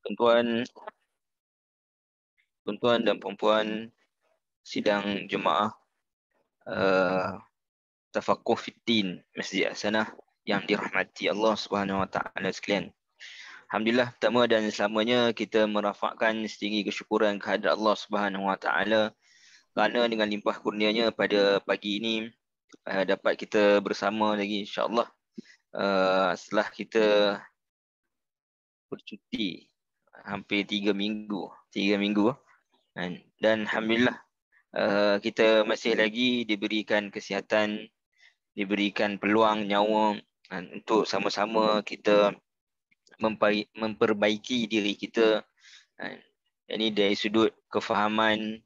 Tuan-tuan, tuan-tuan dan puan-puan sidang jemaah Tafaqquh Fiddin Masjid Hasanah yang dirahmati Allah Subhanahu Wa Taala sekalian. Alhamdulillah, pertama dan selamanya kita merafakkan setinggi kesyukuran kehadrat Allah Subhanahu Wa Taala kerana dengan limpah kurnianya pada pagi ini dapat kita bersama lagi insya-Allah setelah kita bercuti hampir 3 minggu. Dan alhamdulillah kita masih lagi diberikan kesihatan, diberikan peluang nyawa untuk sama-sama kita memperbaiki diri kita. Ini dari sudut kefahaman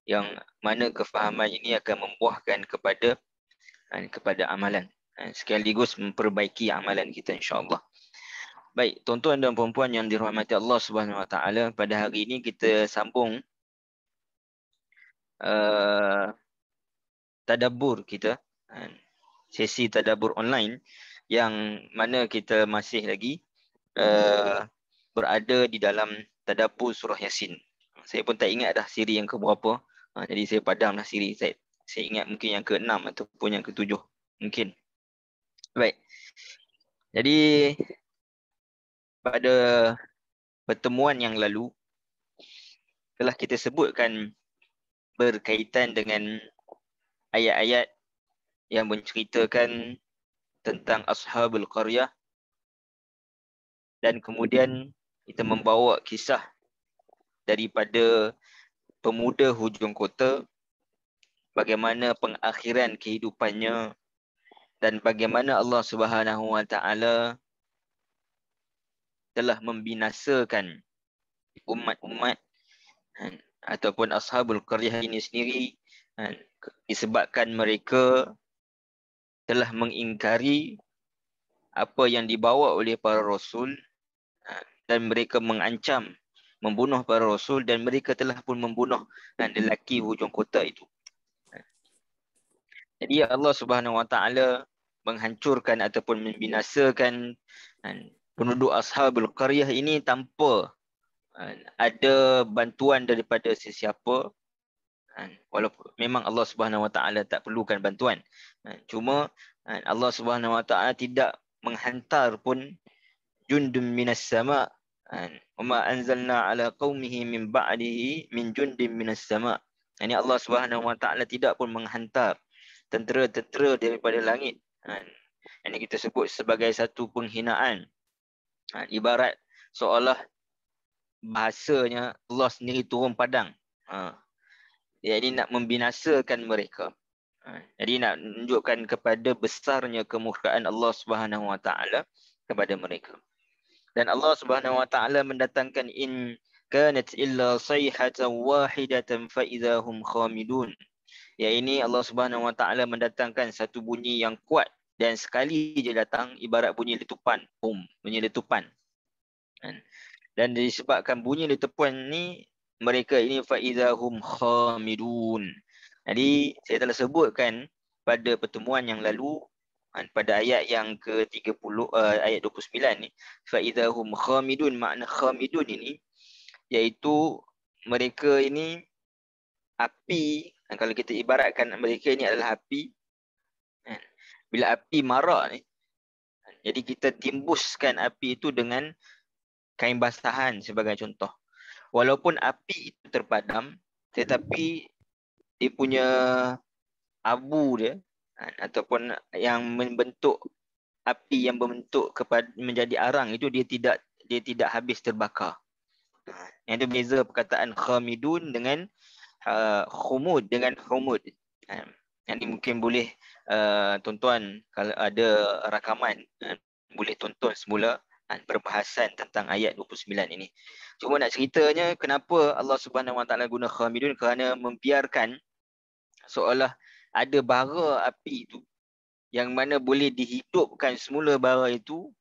yang mana kefahaman ini akan membuahkan kepada amalan, sekaligus memperbaiki amalan kita insya-Allah. Baik, tuan-tuan dan puan-puan yang dirahmati Allah Subhanahu Wa Taala, pada hari ini kita sambung tadabbur kita, sesi tadabbur online yang mana kita masih lagi berada di dalam tadabbur surah Yasin. Saya pun tak ingat dah siri yang keberapa. Jadi saya padamlah siri. Saya ingat mungkin yang ke-6 ataupun yang ke-7 mungkin. Baik. Jadi pada pertemuan yang lalu telah kita sebutkan berkaitan dengan ayat-ayat yang menceritakan tentang ashabul qaryah, dan kemudian kita membawa kisah daripada pemuda hujung kota, bagaimana pengakhiran kehidupannya dan bagaimana Allah Subhanahu Wa Taala telah membinasakan umat-umat ataupun ashabul qaryah ini sendiri disebabkan mereka telah mengingkari apa yang dibawa oleh para rasul, dan mereka mengancam membunuh para rasul, dan mereka telah pun membunuh lelaki hujung kota itu. Jadi Allah Subhanahu Wa Taala menghancurkan ataupun membinasakan penduduk ashabul qaryah ini tanpa ada bantuan daripada sesiapa. Walaupun memang Allah Subhanahu Wa Taala tak perlukan bantuan, cuma Allah Subhanahu Wa Taala tidak menghantar pun jundum minas sama, wama anzalna ala qaumihi min ba'dihi min jundin minas sama. Ini Allah Subhanahu Wa Taala tidak pun menghantar tentera-tentera daripada langit. Ini kita sebut sebagai satu penghinaan. Ibarat seolah bahasanya Allah sendiri turun padang. Jadi nak membinasakan mereka. Jadi nak menunjukkan kepada besarnya kemurkaan Allah Subhanahu Wa Taala kepada mereka. Dan Allah Subhanahu Wa Taala mendatangkan in kanat illa sayhatan wahidatan fa idahum khamidun. Ya, ini Allah Subhanahu Wa Taala mendatangkan satu bunyi yang kuat, dan sekali je datang ibarat bunyi letupan, bunyi letupan. Dan disebabkan bunyi letupan ni, mereka ini fa idahum khamidun. Jadi saya telah sebutkan pada pertemuan yang lalu pada ayat yang ke-30, ayat 29 ni, fa idahum khamidun, makna khamidun ini iaitu mereka ini api. Kalau kita ibaratkan mereka ini adalah api, bila api marak ni, jadi kita timbuskan api itu dengan kain basahan sebagai contoh. Walaupun api itu terpadam, tetapi dia punya abu dia ataupun yang membentuk api yang berbentuk kepada menjadi arang itu, dia tidak habis terbakar. Yang itu beza perkataan khamidun dengan khumud dengan humud. Yang ini mungkin boleh tuan-tuan kalau ada rakaman boleh tonton semula perbahasan tentang ayat 29 ini. Cuma nak ceritanya kenapa Allah Subhanahu Wa Taala guna khamidun, kerana membiarkan seolah ada bara api itu yang mana boleh dihidupkan semula bara itu,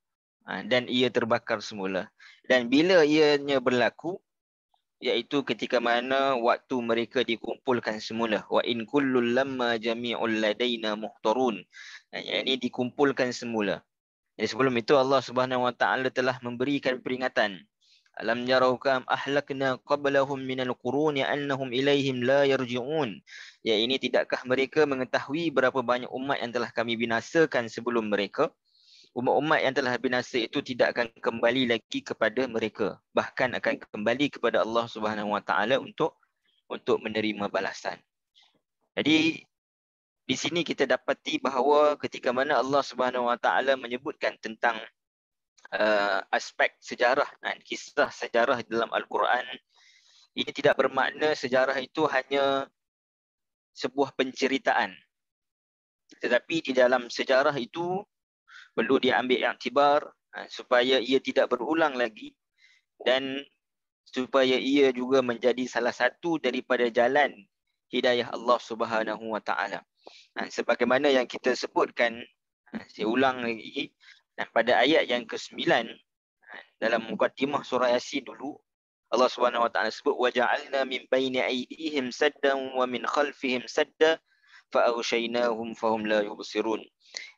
dan ia terbakar semula. Dan bila ianya berlaku, iaitu ketika mana waktu mereka dikumpulkan semula, wa in kullul lamma jami'ul ladaina muhtarun, ini dikumpulkan semula. Jadi sebelum itu Allah Subhanahu Wa Taala telah memberikan peringatan Alam yarau kam ahlakna qablahum minal quruni annahum ilaihim la yarji'un. Ya, ini tidakkah mereka mengetahui berapa banyak umat yang telah kami binasakan sebelum mereka? Umat-umat yang telah binasa itu tidak akan kembali lagi kepada mereka, bahkan akan kembali kepada Allah Subhanahu Wa Taala untuk menerima balasan. Jadi di sini kita dapati bahawa ketika mana Allah Subhanahu Wa Taala menyebutkan tentang aspek sejarah dan kisah sejarah dalam Al-Quran, ini tidak bermakna sejarah itu hanya sebuah penceritaan. Tetapi di dalam sejarah itu perlu diambil iktibar supaya ia tidak berulang lagi dan supaya ia juga menjadi salah satu daripada jalan hidayah Allah Subhanahu Wa Taala. Sebagaimana yang kita sebutkan, saya ulang lagi, dan pada ayat yang ke-9 dalam mukadimah surah Yasin dulu, Allah Subhanahu Wa Taala sebut waja'alna min baini aydihim saddan wa min khalfihim sadda fa'aghshaynahum fahum la yubsirun.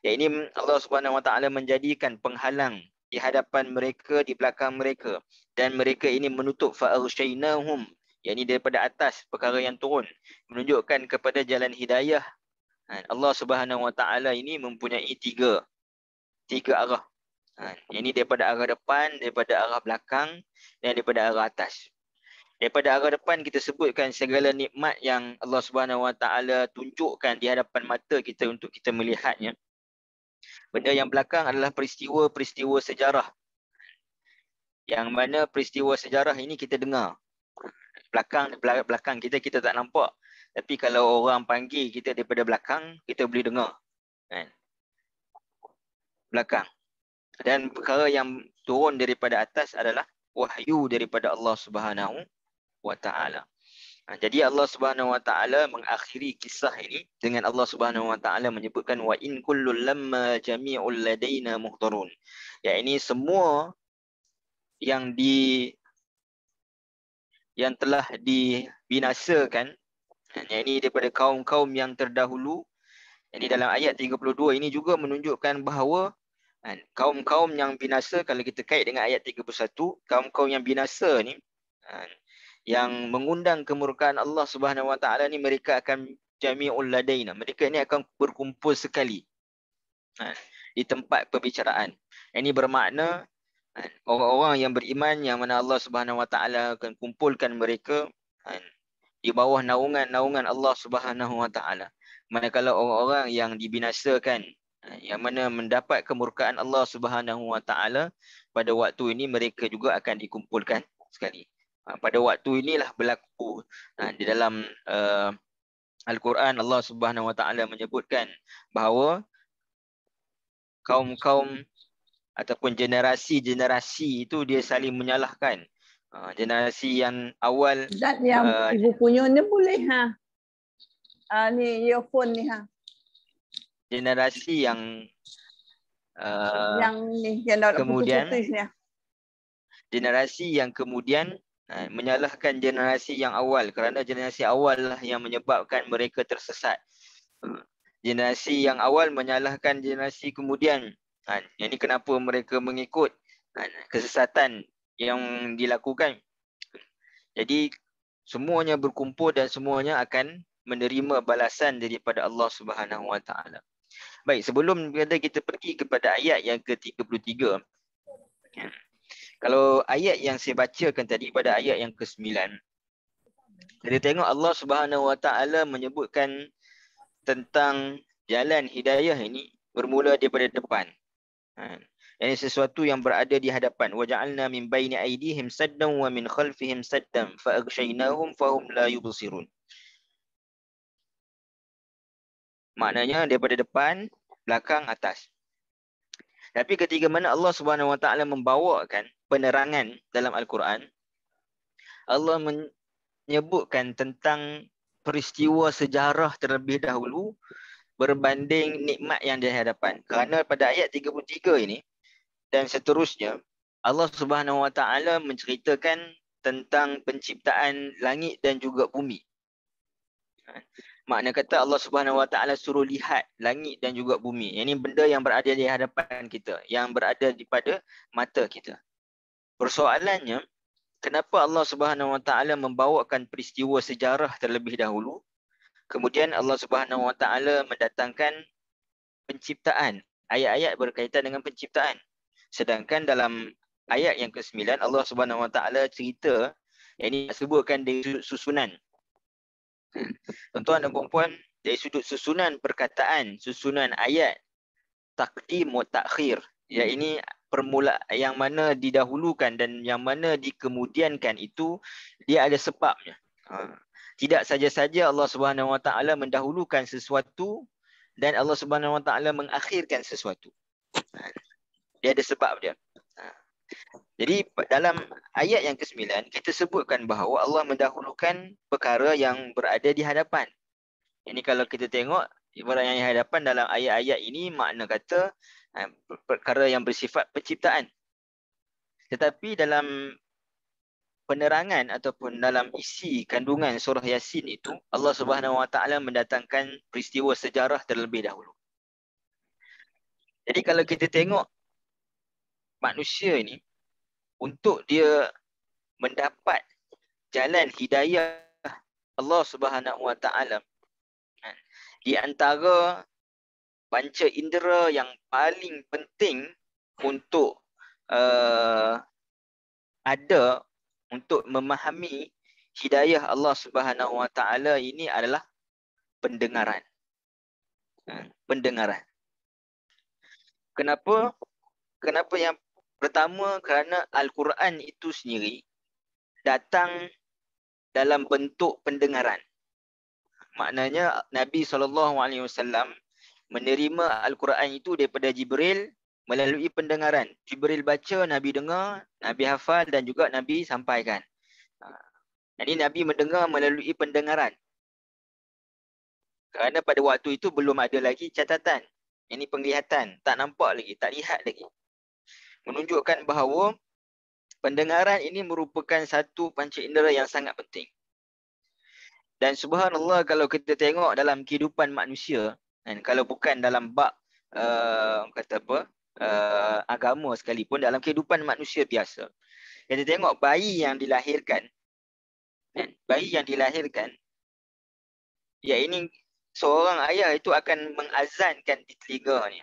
Ya, ini Allah Subhanahu Wa Taala menjadikan penghalang di hadapan mereka, di belakang mereka, dan mereka ini menutup fa'aghshaynahum, yakni daripada atas perkara yang turun, menunjukkan kepada jalan hidayah. Allah Subhanahu Wa Taala ini mempunyai tiga arah. Ini daripada arah depan, daripada arah belakang dan daripada arah atas. Daripada arah depan kita sebutkan segala nikmat yang Allah Subhanahu Wa Taala tunjukkan di hadapan mata kita untuk kita melihatnya. Benda yang belakang adalah peristiwa-peristiwa sejarah, yang mana peristiwa sejarah ini kita dengar. Belakang kita tak nampak. Tapi kalau orang panggil kita daripada belakang, kita boleh dengar. Belakang. Dan perkara yang turun daripada atas adalah wahyu daripada Allah Subhanahu Wa Taala. Jadi Allah Subhanahu Wa Taala mengakhiri kisah ini dengan Allah Subhanahu Wa Taala menyebutkan wa in kullul lamma jami'ul ladaina muhdarun. Ya, ini semua yang telah dibinasakan, yang ini daripada kaum-kaum yang terdahulu. Jadi dalam ayat 32 ini juga menunjukkan bahawa kaum-kaum yang binasa, kalau kita kait dengan ayat 31, kaum-kaum yang binasa ni, yang mengundang kemurkaan Allah Subhanahu Wa Taala ni, mereka akan jami'ul ladaina. Mereka ini akan berkumpul sekali di tempat perbicaraan. Ini bermakna orang-orang yang beriman yang mana Allah Subhanahu Wa Taala akan kumpulkan mereka di bawah naungan Allah Subhanahu Wa Taala. Manakala orang-orang yang dibinasakan, yang mana mendapat kemurkaan Allah Subhanahu Wa Taala, pada waktu ini mereka juga akan dikumpulkan sekali. Pada waktu inilah berlaku di dalam Al-Quran, Allah Subhanahu Wa Taala menyebutkan bahawa kaum-kaum ataupun generasi-generasi itu dia saling menyalahkan. Generasi yang awal, dan yang ibu punya ni boleh ni earphone ni generasi yang ni yang dah kemudian putus-putus ni. Generasi yang kemudian menyalahkan generasi yang awal, kerana generasi awal lah yang menyebabkan mereka tersesat. Generasi yang awal menyalahkan generasi kemudian. Ini kenapa mereka mengikut kesesatan yang dilakukan. Jadi semuanya berkumpul dan semuanya akan menerima balasan daripada Allah Subhanahu Wa Taala. Baik, sebelum kita pergi kepada ayat yang ke-33, kalau ayat yang saya bacakan tadi pada ayat yang ke-9, kita tengok Allah Subhanahu Wa Taala menyebutkan tentang jalan hidayah ini bermula daripada depan. Ini sesuatu yang berada di hadapan. Waja'alna min baini aydihim saddan wa min khalfihim saddan fa'aghshaynahum fahum la yubsirun. Maknanya daripada depan, belakang, atas. Tapi ketika mana Allah Subhanahu Wa Taala membawakan penerangan dalam Al-Quran, Allah menyebutkan tentang peristiwa sejarah terlebih dahulu berbanding nikmat yang di hadapan. Kerana pada ayat 33 ini dan seterusnya, Allah Subhanahu Wa Taala menceritakan tentang penciptaan langit dan juga bumi. Makna kata Allah Subhanahu Wa Taala suruh lihat langit dan juga bumi. Ini benda yang berada di hadapan kita, yang berada di pada mata kita. Persoalannya, kenapa Allah Subhanahu Wa Taala membawakan peristiwa sejarah terlebih dahulu, kemudian Allah Subhanahu Wa Taala mendatangkan penciptaan, ayat-ayat berkaitan dengan penciptaan. Sedangkan dalam ayat yang ke-9 Allah Subhanahu Wa Taala cerita, yang ini sebutkan dari sudut susunan. Tuan-tuan dan puan-puan, dari sudut susunan perkataan, susunan ayat, taqdim wa ta'khir, yang ini permula yang mana didahulukan dan yang mana dikemudiankan itu dia ada sebabnya. Tidak saja-saja Allah Subhanahu Wa Taala mendahulukan sesuatu dan Allah Subhanahu Wa Taala mengakhirkan sesuatu. Dia ada sebab dia. Jadi dalam ayat yang ke-9 kita sebutkan bahawa Allah mendahulukan perkara yang berada di hadapan. Ini kalau kita tengok ibarat yang di hadapan dalam ayat-ayat ini, makna kata perkara yang bersifat penciptaan. Tetapi dalam penerangan ataupun dalam isi kandungan surah Yasin itu, Allah Subhanahu Wa Taala mendatangkan peristiwa sejarah terlebih dahulu. Jadi kalau kita tengok manusia ini, untuk dia mendapat jalan hidayah Allah Subhanahu Wa Taala, di antara panca indera yang paling penting untuk ada untuk memahami hidayah Allah Subhanahu Wa Taala ini adalah pendengaran. Pendengaran. Kenapa? Kenapa yang pertama? Kerana Al-Quran itu sendiri datang dalam bentuk pendengaran. Maknanya Nabi SAW menerima Al-Quran itu daripada Jibril melalui pendengaran. Jibril baca, Nabi dengar, Nabi hafal dan juga Nabi sampaikan. Jadi Nabi mendengar melalui pendengaran. Kerana pada waktu itu belum ada lagi catatan. Ini penglihatan, tak nampak lagi, tak lihat lagi. Menunjukkan bahawa pendengaran ini merupakan satu panca indera yang sangat penting. Dan subhanallah, kalau kita tengok dalam kehidupan manusia, dan kalau bukan dalam bab agama sekalipun, dalam kehidupan manusia biasa, kita tengok bayi yang dilahirkan, ya ini seorang ayah itu akan mengazankan di telinganya,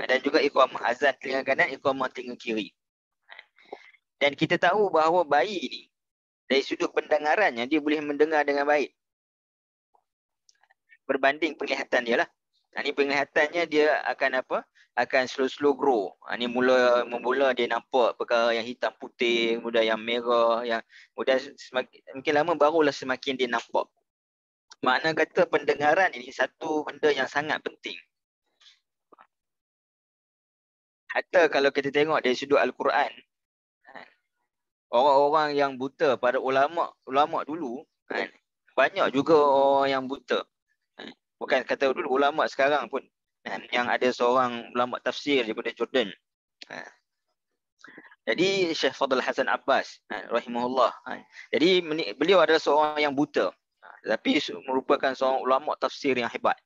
dan juga iqamah azan telinga kanan, iqamah telinga kiri. Dan kita tahu bahawa bayi ini dari sudut pendengarannya dia boleh mendengar dengan baik berbanding penglihatan dia lah. Ini penglihatannya dia akan apa? Akan slow grow. Ini mula dia nampak perkara yang hitam putih, kemudian yang merah, yang kemudian semakin lama barulah semakin dia nampak. Makna kata pendengaran ini satu benda yang sangat penting. Hatta kalau kita tengok dari sudut Al-Quran, orang-orang yang buta, para ulama dulu, banyak juga orang yang buta. Bukan kata dulu, ulama sekarang pun. Yang ada seorang ulama tafsir daripada Jordan. Jadi Syekh Fadl Hasan Abbas rahimahullah. Jadi beliau adalah seorang yang buta. Tapi merupakan seorang ulama tafsir yang hebat.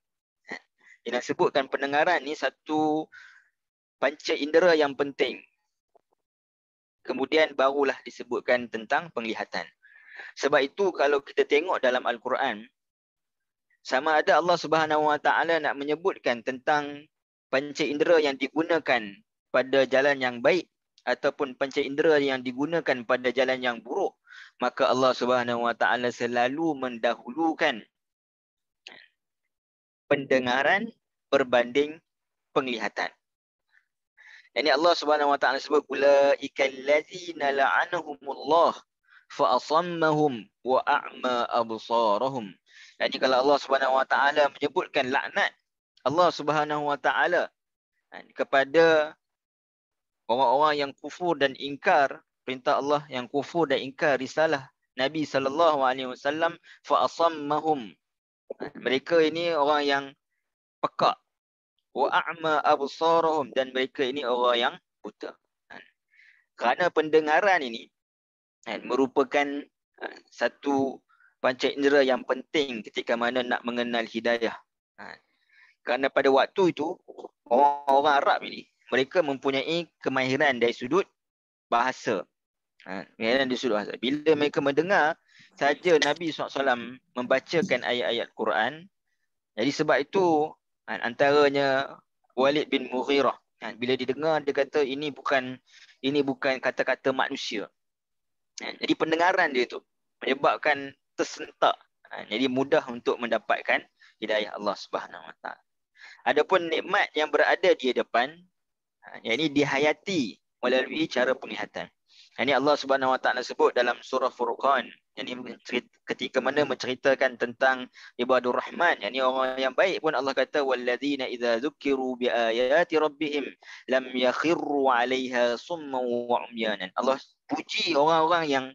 Dia sebutkan pendengaran ni satu panca indera yang penting. Kemudian barulah disebutkan tentang penglihatan. Sebab itu kalau kita tengok dalam Al-Quran, sama ada Allah Subhanahu Wa Taala nak menyebutkan tentang panca indera yang digunakan pada jalan yang baik ataupun panca indera yang digunakan pada jalan yang buruk, maka Allah Subhanahu Wa Taala selalu mendahulukan pendengaran berbanding penglihatan. Ini Allah Subhanahu Wa Taala sebut ulaikal ladzina la'anahumullah fa asammahum wa a'ma absarahum. Jadi kalau Allah Subhanahu Wa Taala menyebutkan laknat Allah Subhanahu Wa Taala kepada orang-orang yang kufur dan ingkar perintah Allah, yang kufur dan ingkar risalah Nabi sallallahu alaihi wasallam, fa asammahum. Mereka ini orang yang pekak, wa a'ma absarahum, dan mereka ini orang yang buta. Kerana pendengaran ini merupakan satu panca indera yang penting ketika mana nak mengenal hidayah. Kerana pada waktu itu orang-orang Arab ini mereka mempunyai kemahiran dari sudut bahasa. Penglihatan di sudut hasad. Bila mereka mendengar saja Nabi SAW membacakan ayat-ayat Quran, jadi sebab itu antaranya Walid bin Mughirah, bila didengar dia kata ini bukan kata-kata manusia. Jadi pendengaran dia tu menyebabkan tersentak. Jadi mudah untuk mendapatkan hidayah Allah Subhanahu Wa Taala. Adapun nikmat yang berada di hadapan, yang ini dihayati melalui cara penglihatan. Ini Allah Subhanahu Wa Taala sebut dalam surah Furqan. Ini ketika mana menceritakan tentang ibadur rahman, yakni orang yang baik pun Allah kata walladzina idza dzukiru biayati rabbihim lam yakhirru 'alaiha summan wa umyanan. Allah puji orang-orang yang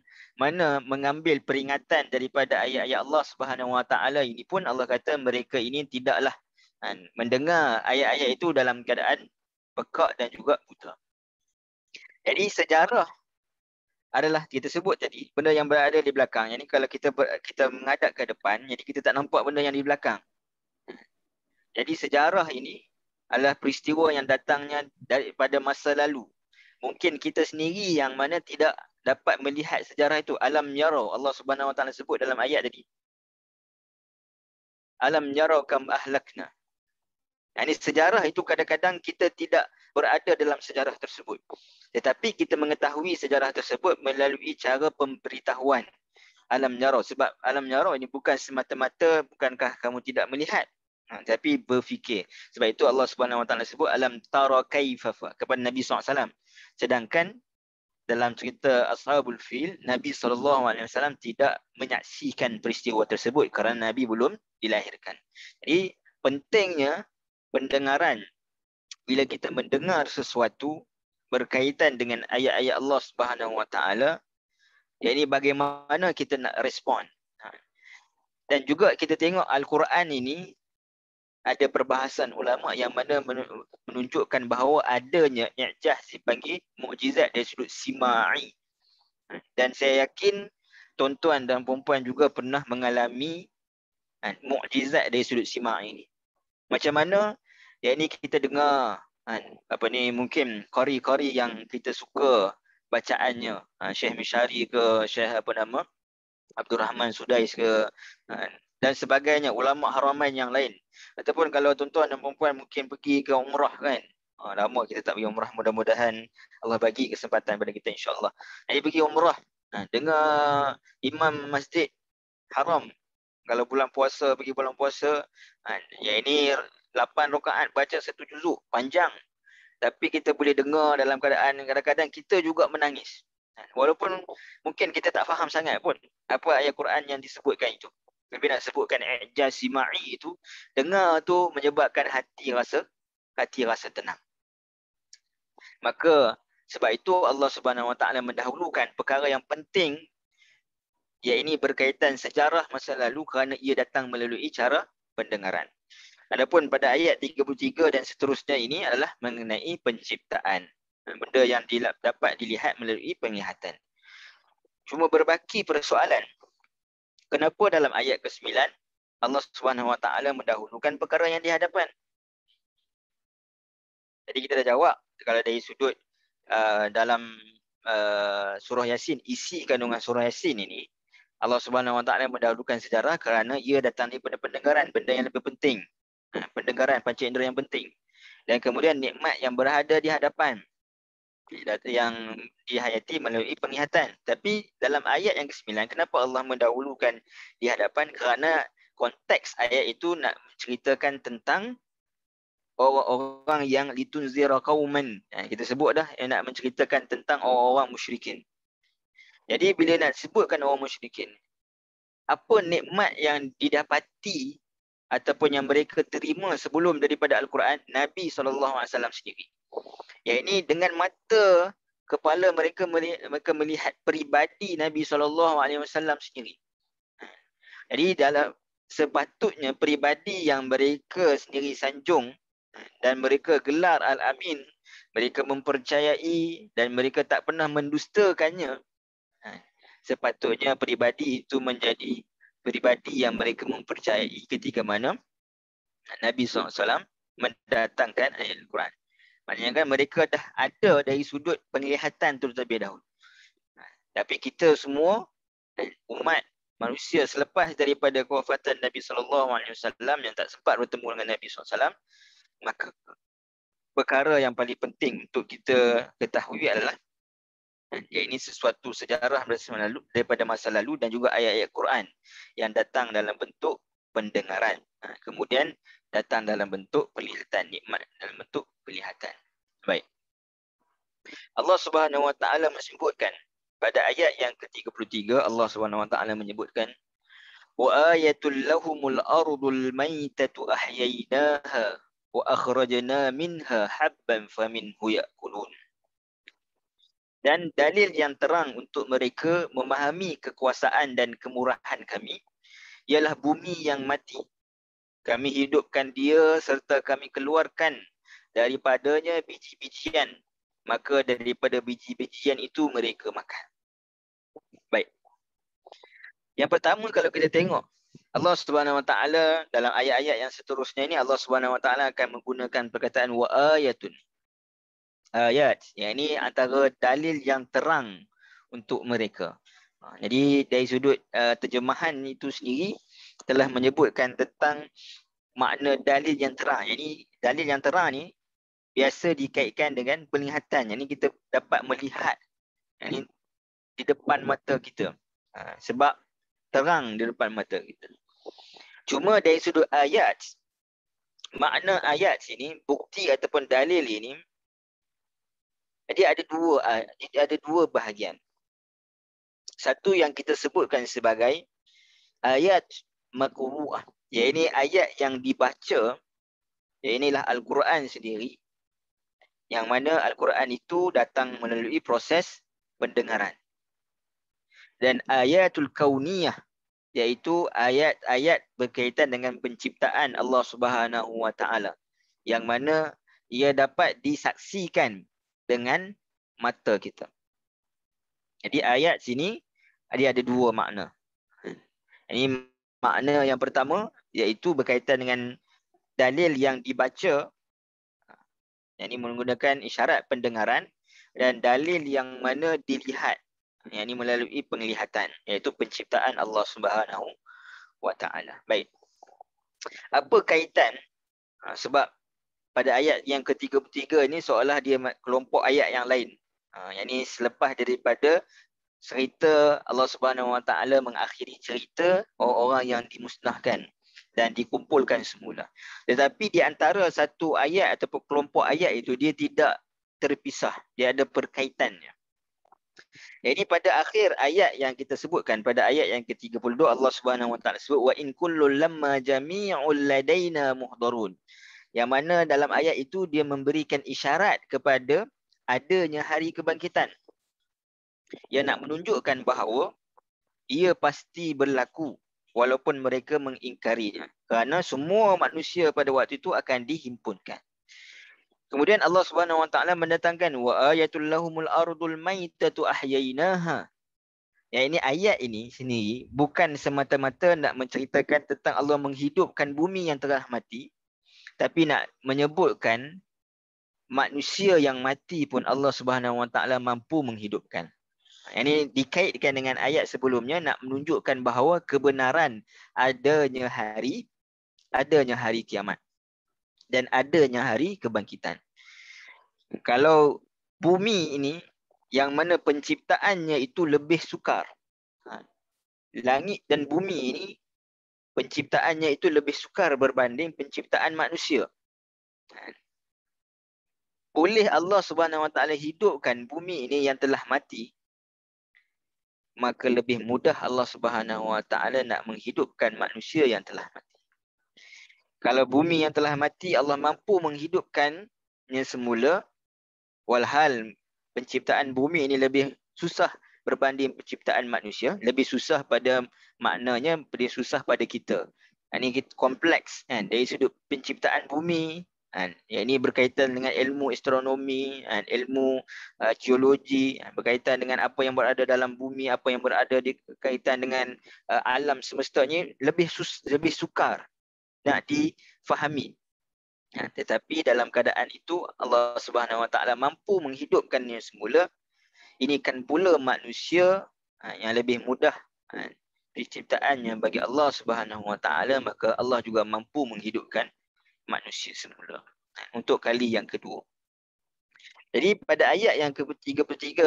mana mengambil peringatan daripada ayat-ayat Allah Subhanahu Wa Taala ini pun Allah kata mereka ini tidaklah mendengar ayat-ayat itu dalam keadaan pekak dan juga buta. Jadi sejarah adalah kita sebut tadi benda yang berada di belakang. Jadi kalau kita menghadap ke depan, jadi kita tak nampak benda yang di belakang. Jadi sejarah ini adalah peristiwa yang datangnya daripada masa lalu. Mungkin kita sendiri yang mana tidak dapat melihat sejarah itu. Alam yarau, Allah Subhanahu Wa Taala sebut dalam ayat tadi. Alam yarau kam ahlakna. Ini sejarah itu kadang-kadang kita tidak berada dalam sejarah tersebut. Tetapi kita mengetahui sejarah tersebut melalui cara pemberitahuan. Alam yarau. Sebab alam yarau ini bukan semata-mata bukankah kamu tidak melihat. Tapi berfikir. Sebab itu Allah Subhanahu Wa Taala sebut alam tara kaifafa kepada Nabi SAW. Sedangkan dalam cerita Ashabul Fil, Nabi SAW tidak menyaksikan peristiwa tersebut kerana Nabi belum dilahirkan. Jadi pentingnya pendengaran. Bila kita mendengar sesuatu berkaitan dengan ayat-ayat Allah Subhanahu Wa Taala, yakni bagaimana kita nak respon. Dan juga kita tengok Al-Quran ini ada perbahasan ulama yang mana menunjukkan bahawa adanya i'jaz dipanggil mukjizat dari sudut sima'i. Dan saya yakin tuan-tuan dan puan-puan juga pernah mengalami mukjizat dari sudut sima'i ini. Macam mana? Yakni kita dengar mungkin qari-qari yang kita suka bacaannya, Syekh Mishari ke Syekh Abdul Rahman Sudais ke dan sebagainya, ulama haramain yang lain. Ataupun kalau tuan-tuan dan puan-puan mungkin pergi ke umrah kan. Lama kita tak pergi umrah, mudah-mudahan Allah bagi kesempatan pada kita insya-Allah. Jadi pergi umrah, dengar imam masjid haram kalau bulan puasa, pergi bulan puasa, yang ini 8 rakaat baca 1 juzuk, panjang. Tapi kita boleh dengar dalam keadaan kadang-kadang kita juga menangis. Walaupun mungkin kita tak faham sangat pun apa ayat Quran yang disebutkan itu. Tapi nak sebutkan i'jaz sima'i itu, dengar tu menyebabkan hati rasa tenang. Maka sebab itu Allah Subhanahu Wa Taala mendahulukan perkara yang penting, iaitu berkaitan sejarah masa lalu kerana ia datang melalui cara pendengaran. Adapun pada ayat 33 dan seterusnya ini adalah mengenai penciptaan. Benda yang dapat dilihat melalui penglihatan. Cuma berbaki persoalan. Kenapa dalam ayat ke-9 Allah Subhanahu Wa Taala mendahulukan perkara yang di hadapan? Jadi kita dah jawab kalau dari sudut dalam surah Yasin, isi kandungan surah Yasin ini Allah Subhanahu Wa Taala mendahulukan sejarah kerana ia datang daripada pendengaran, benda yang lebih penting. Pendengaran, panca indera yang penting. Dan kemudian nikmat yang berada di hadapan yang dihayati melalui penglihatan. Tapi dalam ayat yang ke-9, kenapa Allah mendahulukan di hadapan? Kerana konteks ayat itu nak menceritakan tentang orang-orang yang litunzira qauman. Kita sebut dah yang nak menceritakan tentang orang-orang musyrikin. Jadi bila nak sebutkan orang musyrikin, apa nikmat yang didapati ataupun yang mereka terima sebelum daripada Al-Quran, Nabi SAW sendiri. Yang ini dengan mata kepala mereka melihat peribadi Nabi SAW sendiri. Jadi dalam sepatutnya peribadi yang mereka sendiri sanjung dan mereka gelar Al-Amin, mereka mempercayai dan mereka tak pernah mendustakannya, sepatutnya peribadi itu menjadi peribadi yang mereka mempercayai ketika mana Nabi SAW mendatangkan ayat Al-Quran. Maknanya kan mereka dah ada dari sudut penglihatan tu terlebih dahulu. Tapi kita semua umat manusia selepas daripada kewafatan Nabi SAW yang tak sempat bertemu dengan Nabi SAW, maka perkara yang paling penting untuk kita ketahui adalah ini sesuatu sejarah daripada masa lalu dan juga ayat-ayat Quran yang datang dalam bentuk pendengaran. Kemudian datang dalam bentuk penglihatan, nikmat dalam bentuk penglihatan. Baik. Allah Subhanahu Wa Taala menyebutkan pada ayat yang ke-33, Allah Subhanahu Wa Taala menyebutkan wa ayatul lahumul ardul maitatu ahyaynaha wa akhrajna minha habban faminhu ya'kulun. Dan dalil yang terang untuk mereka memahami kekuasaan dan kemurahan kami ialah bumi yang mati. Kami hidupkan dia serta kami keluarkan daripadanya biji-bijian. Maka daripada biji-bijian itu mereka makan. Baik. Yang pertama kalau kita tengok, Allah Subhanahu Wa Taala dalam ayat-ayat yang seterusnya ini, Allah Subhanahu Wa Taala akan menggunakan perkataan wa ayatun. Ayat, yang ini antara dalil yang terang untuk mereka. Jadi dari sudut terjemahan itu sendiri telah menyebutkan tentang makna dalil yang terang. Jadi dalil yang terang ni biasa dikaitkan dengan penglihatan. Jadi kita dapat melihat ini di depan mata kita. Sebab terang di depan mata kita. Cuma dari sudut ayat, makna ayat sini, bukti ataupun dalil ini, dia ada dua bahagian. Satu yang kita sebutkan sebagai ayat maqru'ah. Ini ayat yang dibaca. Inilah Al-Quran sendiri. Yang mana Al-Quran itu datang melalui proses pendengaran. Dan ayatul kauniyah, iaitu ayat-ayat berkaitan dengan penciptaan Allah Subhanahu Wa Taala, yang mana ia dapat disaksikan dengan mata kita. Jadi ayat sini dia ada dua makna. Ini makna yang pertama iaitu berkaitan dengan dalil yang dibaca, yang ini menggunakan isyarat pendengaran, dan dalil yang mana dilihat, yang ini melalui penglihatan, iaitu penciptaan Allah Subhanahu Wa Taala. Baik. Apa kaitan? Sebab pada ayat yang ke-33 ini seolah dia kelompok ayat yang lain. Yang ini selepas daripada cerita Allah Subhanahu Wa Taala mengakhiri cerita orang-orang yang dimusnahkan dan dikumpulkan semula. Tetapi di antara satu ayat ataupun kelompok ayat itu dia tidak terpisah, dia ada perkaitannya. Jadi pada akhir ayat yang kita sebutkan, pada ayat yang ke-32, Allah Subhanahu Wa Taala sebut wa in kullu lamma jami'ul ladaina muhdarun. Yang mana dalam ayat itu dia memberikan isyarat kepada adanya hari kebangkitan. Ia nak menunjukkan bahawa ia pasti berlaku walaupun mereka mengingkarinya. Kerana semua manusia pada waktu itu akan dihimpunkan. Kemudian Allah Subhanahu Wa Taala mendatangkan wa ayatul lahumul ardul maitatu ahyaynaha. Yang ini ayat ini sendiri bukan semata-mata nak menceritakan tentang Allah menghidupkan bumi yang telah mati, tapi nak menyebutkan manusia yang mati pun Allah Subhanahu Wa Taala mampu menghidupkan. Ini dikaitkan dengan ayat sebelumnya nak menunjukkan bahawa kebenaran adanya hari kiamat dan adanya hari kebangkitan. Kalau bumi ini yang mana penciptaannya itu lebih sukar, langit dan bumi ini penciptaannya itu lebih sukar berbanding penciptaan manusia. Boleh Allah Subhanahu Wa Taala hidupkan bumi ini yang telah mati, maka lebih mudah Allah Subhanahu Wa Taala nak menghidupkan manusia yang telah mati. Kalau bumi yang telah mati Allah mampu menghidupkannya semula, walhal penciptaan bumi ini lebih susah berbanding penciptaan manusia, lebih susah pada maknanya, lebih susah pada kita. Ini kompleks kan, dari sudut penciptaan bumi, yang ini berkaitan dengan ilmu astronomi, ilmu geologi, berkaitan dengan apa yang berada dalam bumi, apa yang berada di kaitan dengan alam semestanya, lebih sukar nak difahami. Tetapi dalam keadaan itu Allah Subhanahu Wa Taala mampu menghidupkannya semula, ini kan pula manusia yang lebih mudah penciptaannya bagi Allah Subhanahu Wa Taala, maka Allah juga mampu menghidupkan manusia semula untuk kali yang kedua. Jadi pada ayat yang ke-33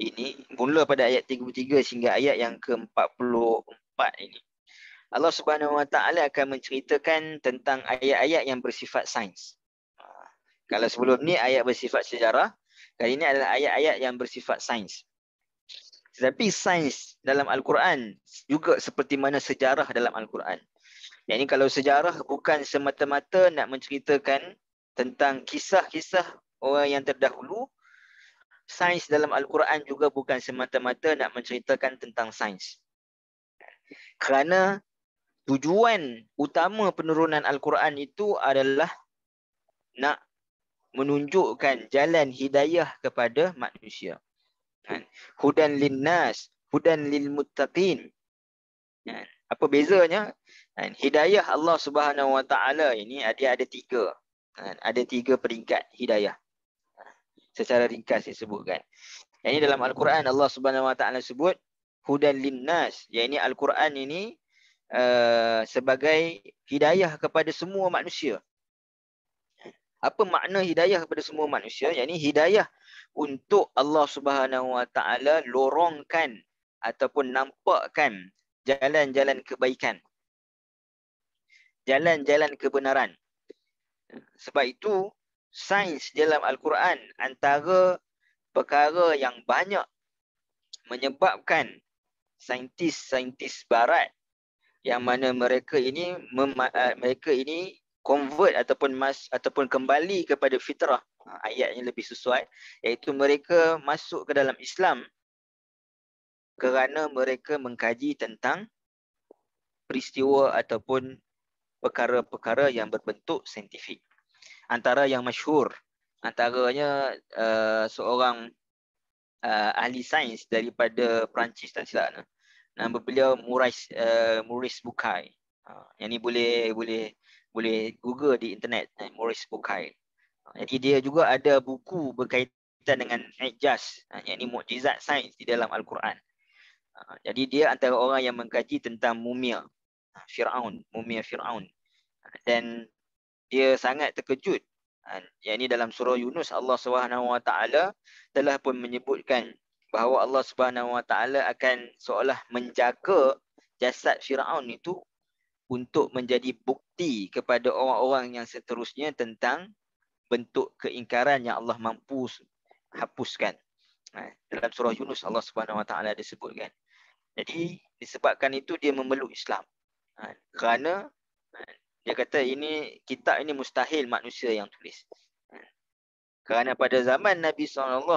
ini, mula pada ayat 33 sehingga ayat yang ke-44 ini, Allah Subhanahu Wa Taala akan menceritakan tentang ayat-ayat yang bersifat sains. Kalau sebelum ni ayat bersifat sejarah, kali ini adalah ayat-ayat yang bersifat sains. Tetapi sains dalam Al-Quran juga seperti mana sejarah dalam Al-Quran. Yang ini kalau sejarah bukan semata-mata nak menceritakan tentang kisah-kisah orang yang terdahulu, sains dalam Al-Quran juga bukan semata-mata nak menceritakan tentang sains. Kerana tujuan utama penurunan Al-Quran itu adalah nak menunjukkan jalan hidayah kepada manusia. Hudan linnas, hudan lil muttaqin. Apa bezanya? Hidayah Allah Subhanahu Wa Taala ini dia ada tiga. Ada tiga peringkat hidayah. Secara ringkas saya sebutkan. Ini dalam Al-Quran Allah Subhanahu Wa Taala sebut hudan linnas. Yang ini Al-Quran ini sebagai hidayah kepada semua manusia. Apa makna hidayah kepada semua manusia? Yang ini hidayah untuk Allah Subhanahu Wa Taala lorongkan ataupun nampakkan jalan-jalan kebaikan, jalan-jalan kebenaran. Sebab itu sains dalam Al-Quran antara perkara yang banyak menyebabkan saintis-saintis barat yang mana mereka ini convert ataupun kembali kepada fitrah. Ayatnya lebih sesuai, iaitu mereka masuk ke dalam Islam kerana mereka mengkaji tentang peristiwa ataupun perkara-perkara yang berbentuk saintifik. Antara yang masyhur, antaranya seorang ahli sains daripada Perancis, tak silap nama beliau Maurice Bucaille. Yang ni boleh Google di internet, Maurice Bucaille. Jadi dia juga ada buku berkaitan dengan ijaz, yang ni mukjizat sains di dalam Al-Quran. Jadi dia antara orang yang mengkaji tentang mumia Fir'aun. Dan dia sangat terkejut. Yang ini dalam surah Yunus, Allah Subhanahu Wa Taala telah pun menyebutkan bahawa Allah Subhanahu Wa Taala akan seolah menjaga jasad Fir'aun itu untuk menjadi bukti kepada orang-orang yang seterusnya tentang bentuk keingkaran yang Allah mampu hapuskan. Dalam surah Yunus Allah Subhanahu Wa Taala disebutkan. Jadi disebabkan itu dia memeluk Islam. Kerana dia kata kitab ini mustahil manusia yang tulis. Kerana pada zaman Nabi SAW,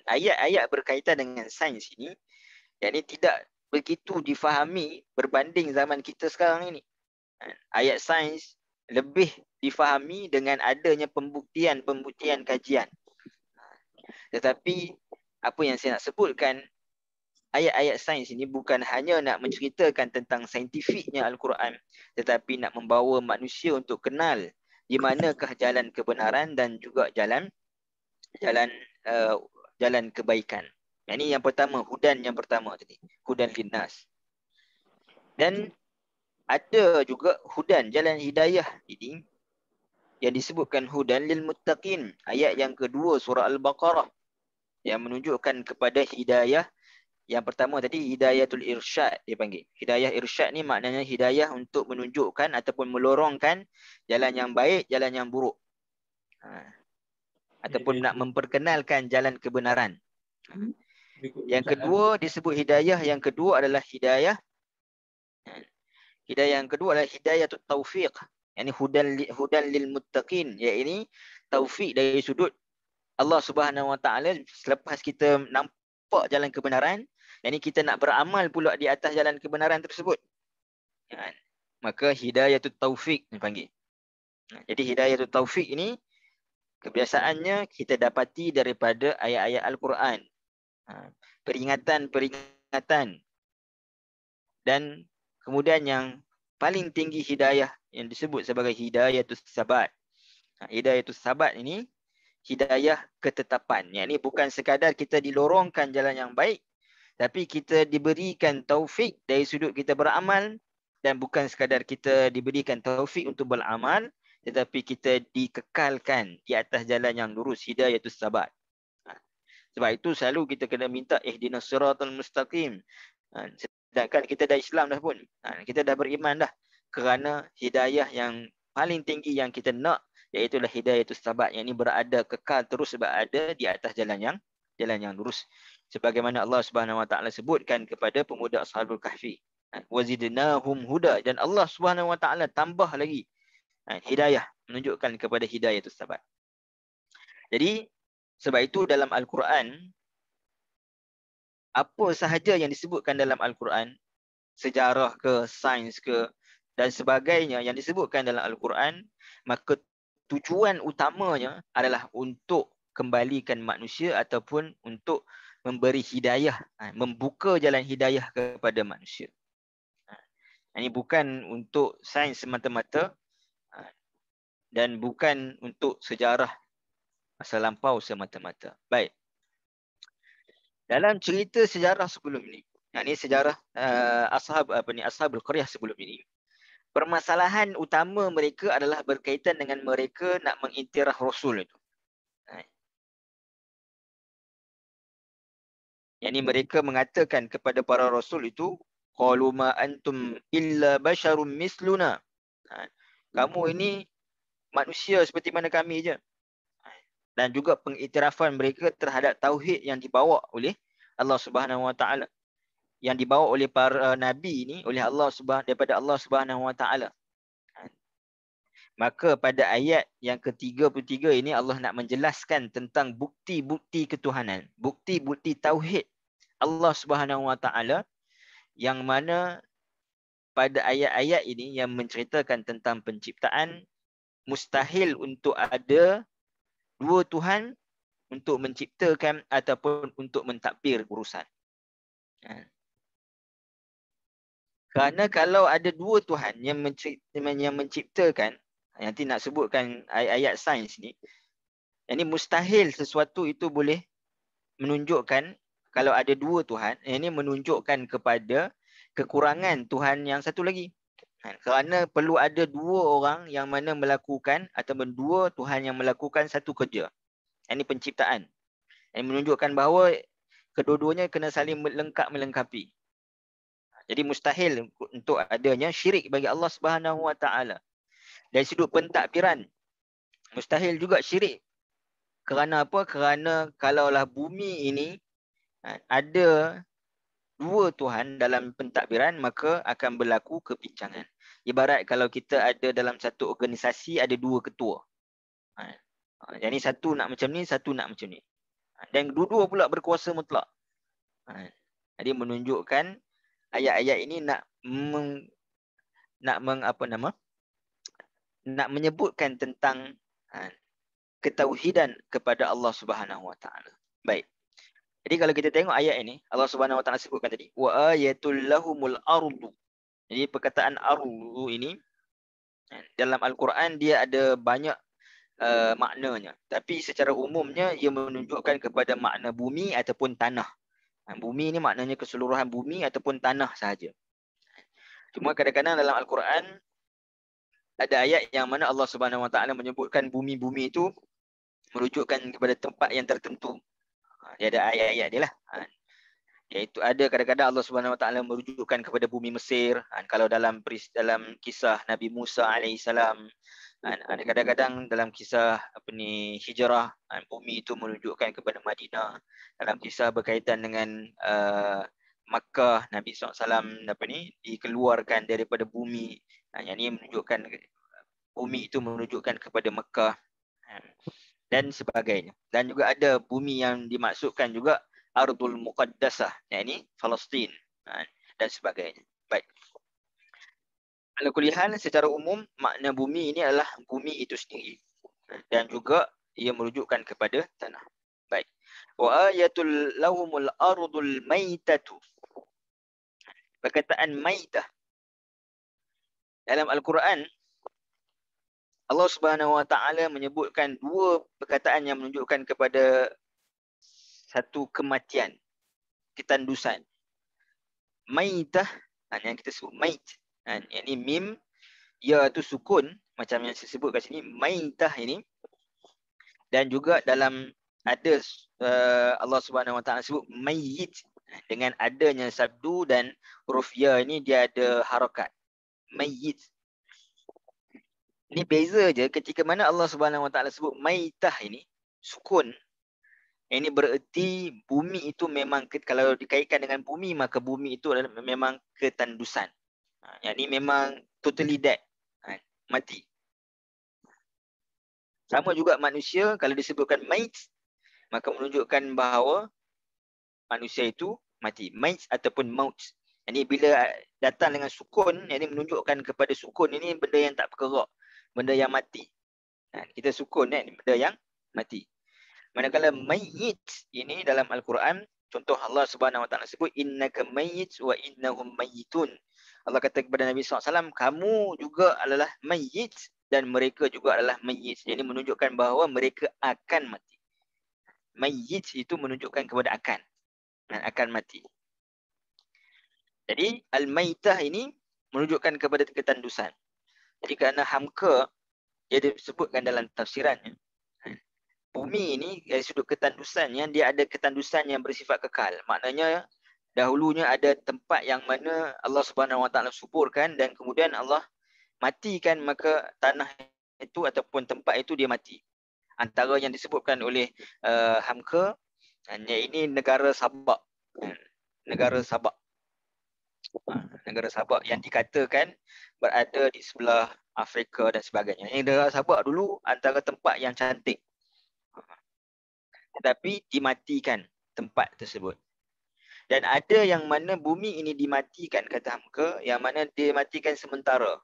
ayat-ayat berkaitan dengan sains ini, yang ini tidak begitu difahami berbanding zaman kita sekarang ini. Ayat sains lebih difahami dengan adanya pembuktian kajian. Tetapi apa yang saya nak sebutkan, ayat-ayat sains ini bukan hanya nak menceritakan tentang saintifiknya Al-Quran, tetapi nak membawa manusia untuk kenal di manakah jalan kebenaran dan juga jalan kebaikan. Ini yang pertama, hudan yang pertama tadi, hudan linnas. Dan ada juga hudan, jalan hidayah ini yang disebutkan hudan lil muttaqin. Ayat yang kedua surah Al-Baqarah yang menunjukkan kepada hidayah. Yang pertama tadi hidayatul irsyad dia panggil. Hidayah irsyad ni maknanya hidayah untuk menunjukkan ataupun melorongkan jalan yang baik, jalan yang buruk. Ataupun nak memperkenalkan jalan kebenaran. Yang kedua disebut hidayah, yang kedua adalah hidayah yang kedua adalah hidayatul taufiq. Yang ini hudan lil muttaqin. Yang ini taufik dari sudut Allah Subhanahu Wa Taala. Selepas kita nampak jalan kebenaran, yang ini kita nak beramal pula di atas jalan kebenaran tersebut. Maka hidayatul taufiq dipanggil. Jadi hidayatul taufiq ini kebiasaannya kita dapati daripada ayat-ayat Al-Quran. Peringatan. Dan kemudian yang paling tinggi hidayah yang disebut sebagai hidayatus sabat. Hidayatus sabat ini hidayah ketetapan. Yang ini bukan sekadar kita dilorongkan jalan yang baik, tapi kita diberikan taufik dari sudut kita beramal, dan bukan sekadar kita diberikan taufik untuk beramal, tetapi kita dikekalkan di atas jalan yang lurus, hidayatus sabat. Sebab itu selalu kita kena minta ihdinas siratal mustaqim. Sedangkan kita dah Islam dah pun. Kita dah beriman dah. Kerana hidayah yang paling tinggi yang kita nak, iaitulah hidayatus sabat. Yang ini berada kekal terus berada di atas jalan yang lurus. Sebagaimana Allah Subhanahu Wa Taala sebutkan kepada pemuda Ashabul Kahfi. Wazidnahum huda. Dan Allah Subhanahu Wa Taala tambah lagi hidayah, menunjukkan kepada hidayatus sabat. Jadi sebab itu dalam Al-Quran, apa sahaja yang disebutkan dalam Al-Quran, sejarah ke, sains ke dan sebagainya yang disebutkan dalam Al-Quran, maka tujuan utamanya adalah untuk kembalikan manusia ataupun untuk memberi hidayah, membuka jalan hidayah kepada manusia. Ini bukan untuk sains semata-mata dan bukan untuk sejarah masa lampau semata-mata. Baik. Dalam cerita sejarah sebelum ini, ini sejarah Ashabul Qaryah sebelum ini, permasalahan utama mereka adalah berkaitan dengan mereka nak mengiktiraf Rasul itu. Yang ini mereka mengatakan kepada para Rasul itu, qalu ma antum illa basyarum misluna. Kamu ini manusia seperti mana kami je. Dan juga pengiktirafan mereka terhadap tauhid yang dibawa oleh Allah Subhanahu Wa Taala, yang dibawa oleh para nabi ini oleh Allah daripada Allah Subhanahu Wa Taala. Maka pada ayat yang ke-33 ini Allah nak menjelaskan tentang bukti-bukti ketuhanan, bukti-bukti tauhid Allah Subhanahu Wa Taala, yang mana pada ayat-ayat ini yang menceritakan tentang penciptaan, mustahil untuk ada dua Tuhan untuk menciptakan ataupun untuk mentadbir urusan. Kerana kalau ada dua Tuhan yang menciptakan, nanti nak sebutkan ayat-ayat sains ni, yang ni mustahil sesuatu itu boleh menunjukkan kalau ada dua Tuhan, yang ni menunjukkan kepada kekurangan Tuhan yang satu lagi. Kerana perlu ada dua orang yang mana melakukan ataupun dua Tuhan yang melakukan satu kerja. Yang ni penciptaan. Yang menunjukkan bahawa kedua-duanya kena saling melengkapi. Jadi mustahil untuk adanya syirik bagi Allah Subhanahu Wa Taala. Dari sudut pentadbiran, mustahil juga syirik. Kerana apa? Kerana kalaulah bumi ini ada dua Tuhan dalam pentadbiran, maka akan berlaku kepincangan. Ibarat kalau kita ada dalam satu organisasi ada dua ketua. Jadi satu nak macam ni, satu nak macam ni. Dan dua-dua pula berkuasa mutlak. Jadi menunjukkan ayat-ayat ini nak menyebutkan tentang ketauhidan kepada Allah Subhanahu Wa Taala. Baik. Jadi kalau kita tengok ayat ini, Allah Subhanahu Wa Taala sebutkan tadi, wa ayatul lahumul ardu. Jadi perkataan ardu ini dalam Al-Quran dia ada banyak maknanya. Tapi secara umumnya ia menunjukkan kepada makna bumi ataupun tanah. Bumi ini maknanya keseluruhan bumi ataupun tanah sahaja. Cuma kadang-kadang dalam Al-Quran ada ayat yang mana Allah Subhanahu Wa Taala menyebutkan bumi-bumi itu merujukkan kepada tempat yang tertentu. Dia ada ayat-ayat dia lah. Iaitu ada kadang-kadang Allah Subhanahu Wa Taala merujukkan kepada bumi Mesir. Kalau dalam kisah Nabi Musa alaihissalam, ada kadang-kadang dalam kisah hijrah, bumi itu menunjukkan kepada Madinah. Dalam kisah berkaitan dengan Makkah, Nabi SAW dikeluarkan daripada bumi. Yang ini menunjukkan bumi itu menunjukkan kepada Makkah dan sebagainya. Dan juga ada bumi yang dimaksudkan juga Ardul Muqaddasah, yang ini Palestin dan sebagainya. Baik. Ala kulli hal, secara umum makna bumi ini adalah bumi itu sendiri, dan juga ia merujukkan kepada tanah. Baik. Wa ayatul lahumul ardul maitatu. Perkataan maitah dalam Al-Quran Allah Subhanahu Wa Taala menyebutkan dua perkataan yang menunjukkan kepada satu kematian, ketandusan. Maitah, yang kita sebut mait. Yang ini mim, ya tu sukun, macam yang saya sebut kat sini, maitah ini. Dan juga dalam ada Allah Subhanahu Wa Taala sebut mayyit, dengan adanya sabdu dan huruf ya ini dia ada harakat. Mayyit. Ini beza je ketika mana Allah Subhanahu Wa Taala sebut maitah ini sukun. Ini bererti bumi itu memang, kalau dikaitkan dengan bumi, maka bumi itu adalah memang ketandusan. Yang ini memang totally dead. Mati. Sama juga manusia, kalau disebutkan mait, maka menunjukkan bahawa manusia itu mati. Mait ataupun maut. Ini bila datang dengan sukun, ini menunjukkan kepada sukun ini benda yang tak bergerak, benda yang mati. Kita sukun ini benda yang mati. Manakala mayyit ini dalam Al-Quran, contoh Allah Subhanahu Wa Taala sebut innaka mayyit wa innahum mayyitun. Allah kata kepada Nabi SAW, kamu juga adalah mayyit dan mereka juga adalah mayyit. Jadi menunjukkan bahawa mereka akan mati. Mayyit itu menunjukkan kepada akan, dan akan mati. Jadi al-maitah ini menunjukkan kepada ketandusan. Jadi kerana hamka, dia disebutkan dalam tafsirannya, bumi ini dari sudut ketandusannya, dia ada ketandusan yang bersifat kekal. Maknanya dahulunya ada tempat yang mana Allah Subhanahu Wa Taala suburkan dan kemudian Allah matikan, maka tanah itu ataupun tempat itu dia mati. Antara yang disebutkan oleh Hamka, ini negara Sabak. Negara Sabak. Negara Sabak yang dikatakan berada di sebelah Afrika dan sebagainya. Ini negara Sabak dulu antara tempat yang cantik. Tetapi dimatikan tempat tersebut. Dan ada yang mana bumi ini dimatikan, kata Hamka, yang mana dia matikan sementara.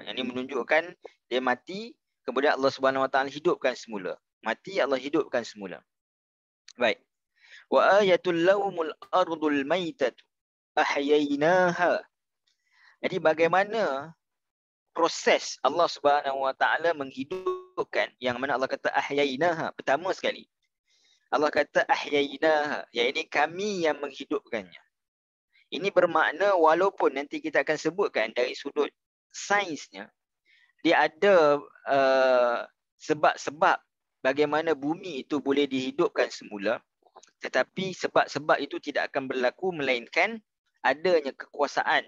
Yang ini menunjukkan dia mati, kemudian Allah Subhanahu Wa Taala hidupkan semula. Mati, Allah hidupkan semula. Baik. Wa ayatul lahumul ardul maitatu ahyainaha. Jadi bagaimana proses Allah Subhanahu Wa Taala menghidupkan, yang mana Allah kata ahyainaha pertama sekali. Allah kata ahyainaha, iaitu kami yang menghidupkannya. Ini bermakna walaupun nanti kita akan sebutkan dari sudut sainsnya, dia ada sebab-sebab bagaimana bumi itu boleh dihidupkan semula, tetapi sebab-sebab itu tidak akan berlaku melainkan adanya kekuasaan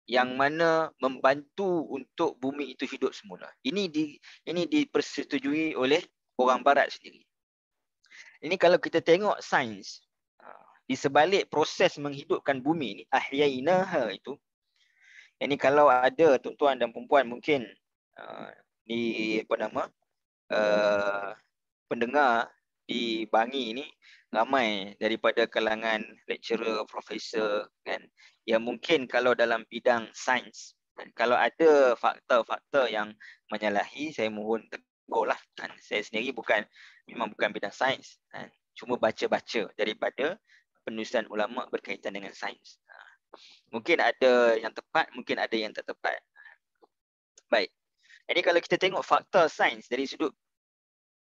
yang mana membantu untuk bumi itu hidup semula. Ini dipersetujui oleh orang barat sendiri. Ini kalau kita tengok sains, di sebalik proses menghidupkan bumi ni, ahyainaha itu, ini kalau ada tuan-tuan dan perempuan mungkin di pendengar di Bangi ini ramai daripada kalangan lecturer, profesor kan, yang mungkin kalau dalam bidang sains, kalau ada fakta-fakta yang menyalahi, saya mohon tegurlah. Saya sendiri memang bukan bidang sains, cuma baca-baca daripada penulisan ulama berkaitan dengan sains. Mungkin ada yang tepat, mungkin ada yang tak tepat. Baik. Jadi kalau kita tengok fakta sains dari sudut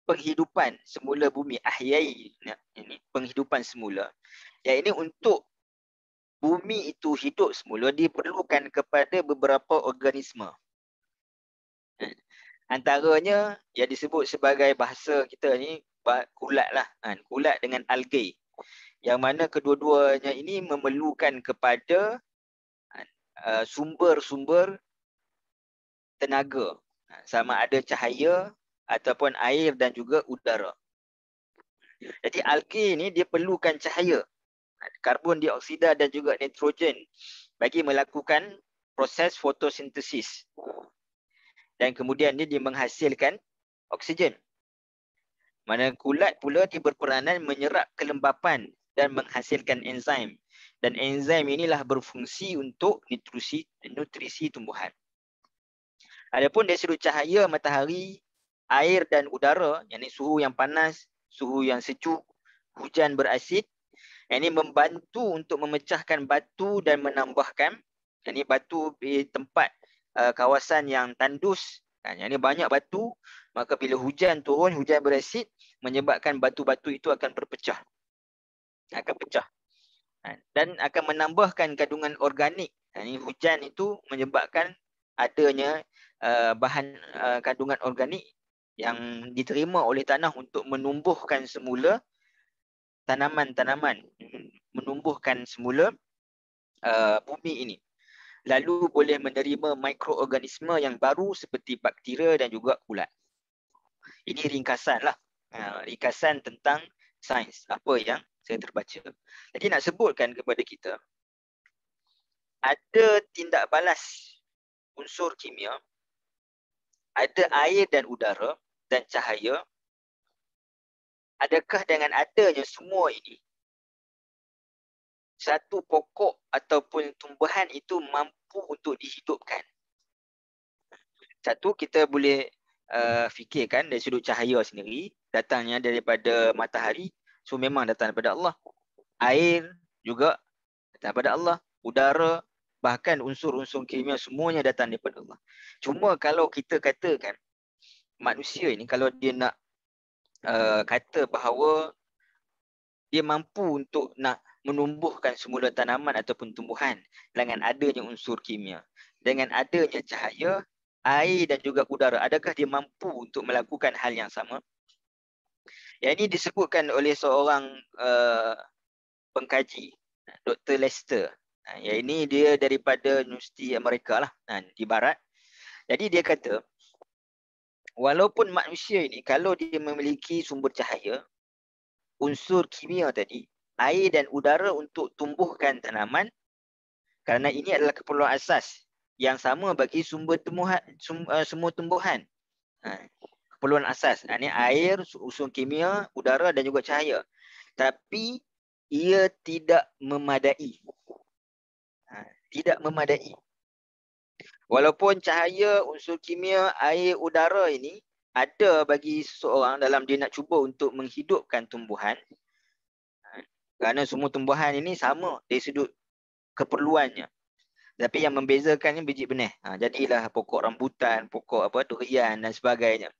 penghidupan semula bumi, ahyai, ini penghidupan semula. Ya, ini untuk bumi itu hidup semula diperlukan kepada beberapa organisme. Antaranya yang disebut sebagai bahasa kita ni kulat lah, kulat dengan algae. Yang mana kedua-duanya ini memerlukan kepada sumber-sumber tenaga, sama ada cahaya ataupun air dan juga udara. Jadi algae ni dia perlukan cahaya, karbon dioksida dan juga nitrogen bagi melakukan proses fotosintesis. Dan kemudian dia menghasilkan oksigen. Mana kulat pula dia berperanan menyerap kelembapan dan menghasilkan enzim. Dan enzim inilah berfungsi untuk nutrisi tumbuhan. Adapun dari sudut cahaya matahari, air dan udara, yakni suhu yang panas, suhu yang sejuk, hujan berasid, ini membantu untuk memecahkan batu dan menambahkan, yakni batu di tempat kawasan yang tandus Yang ini banyak batu, maka bila hujan turun, hujan berasid, menyebabkan batu-batu itu akan berpecah. Akan pecah. Dan akan menambahkan kandungan organik. Ini hujan itu menyebabkan adanya bahan kandungan organik yang diterima oleh tanah untuk menumbuhkan semula tanaman-tanaman, menumbuhkan semula bumi ini. Lalu boleh menerima mikroorganisme yang baru seperti bakteria dan juga ulat. Ini ringkasan lah. Ringkasan tentang sains, apa yang saya terbaca. Jadi nak sebutkan kepada kita, ada tindak balas unsur kimia, ada air dan udara dan cahaya. Adakah dengan adanya semua ini, satu pokok ataupun tumbuhan itu mampu untuk dihidupkan? Satu, kita boleh fikirkan dari sudut cahaya sendiri, datangnya daripada matahari, so memang datang daripada Allah. Air juga datang daripada Allah. Udara, bahkan unsur-unsur kimia semuanya datang daripada Allah. Cuma kalau kita katakan manusia ini, kalau dia nak kata bahawa dia mampu untuk nak menumbuhkan semula tanaman ataupun tumbuhan dengan adanya unsur kimia, dengan adanya cahaya, air dan juga udara, adakah dia mampu untuk melakukan hal yang sama? Yang ini disebutkan oleh seorang pengkaji, Dr. Lester. Yang ini dia daripada Universiti Amerika lah, di Barat. Jadi dia kata, walaupun manusia ini kalau dia memiliki sumber cahaya, unsur kimia tadi, air dan udara untuk tumbuhkan tanaman, kerana ini adalah keperluan asas yang sama bagi semua tumbuhan. Keperluan asas. Ini air, unsur kimia, udara dan juga cahaya. Tapi ia tidak memadai. Tidak memadai. Walaupun cahaya, unsur kimia, air, udara ini ada bagi seseorang dalam dia nak cuba untuk menghidupkan tumbuhan, kerana semua tumbuhan ini sama dari sudut keperluannya. Tapi yang membezakannya biji benih. Jadilah pokok rambutan, pokok durian dan sebagainya.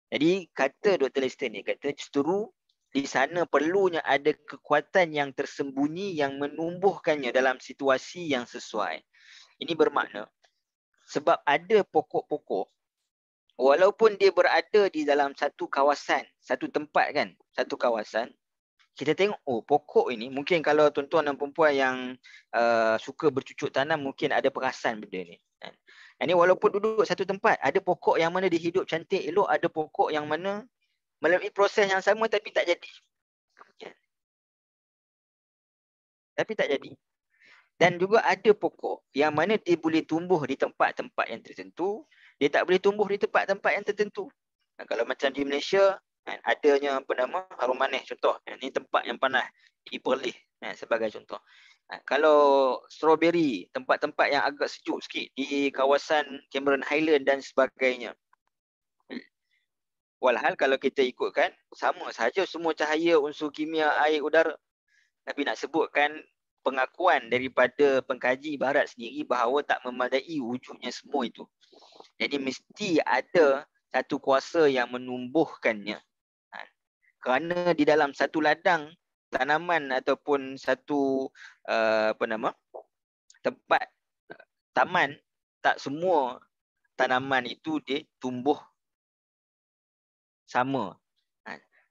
Jadi kata Dr. Lester ni, kata justru di sana perlunya ada kekuatan yang tersembunyi yang menumbuhkannya dalam situasi yang sesuai. Ini bermakna sebab ada pokok-pokok, walaupun dia berada di dalam satu kawasan, satu tempat kan, satu kawasan, kita tengok, oh pokok ini, mungkin kalau tuan-tuan dan perempuan yang suka bercucuk tanam, mungkin ada perasan benda ni. Ini walaupun duduk satu tempat, ada pokok yang mana dihidup cantik, elok, ada pokok yang mana melalui proses yang sama tapi tak jadi. Tapi tak jadi. Dan juga ada pokok yang mana dia boleh tumbuh di tempat-tempat yang tertentu, dia tak boleh tumbuh di tempat-tempat yang tertentu. Kalau macam di Malaysia, adanya harum manis contoh. Ini tempat yang panas, di Perlis sebagai contoh. Kalau strawberry, tempat-tempat yang agak sejuk sikit di kawasan Cameron Highland dan sebagainya. Walhal kalau kita ikutkan, sama sahaja semua cahaya, unsur kimia, air, udara. Tapi nak sebutkan pengakuan daripada pengkaji Barat sendiri bahawa tak memadai wujudnya semua itu. Jadi mesti ada satu kuasa yang menumbuhkannya. Kerana di dalam satu ladang tanaman ataupun satu tempat taman, tak semua tanaman itu dia tumbuh sama.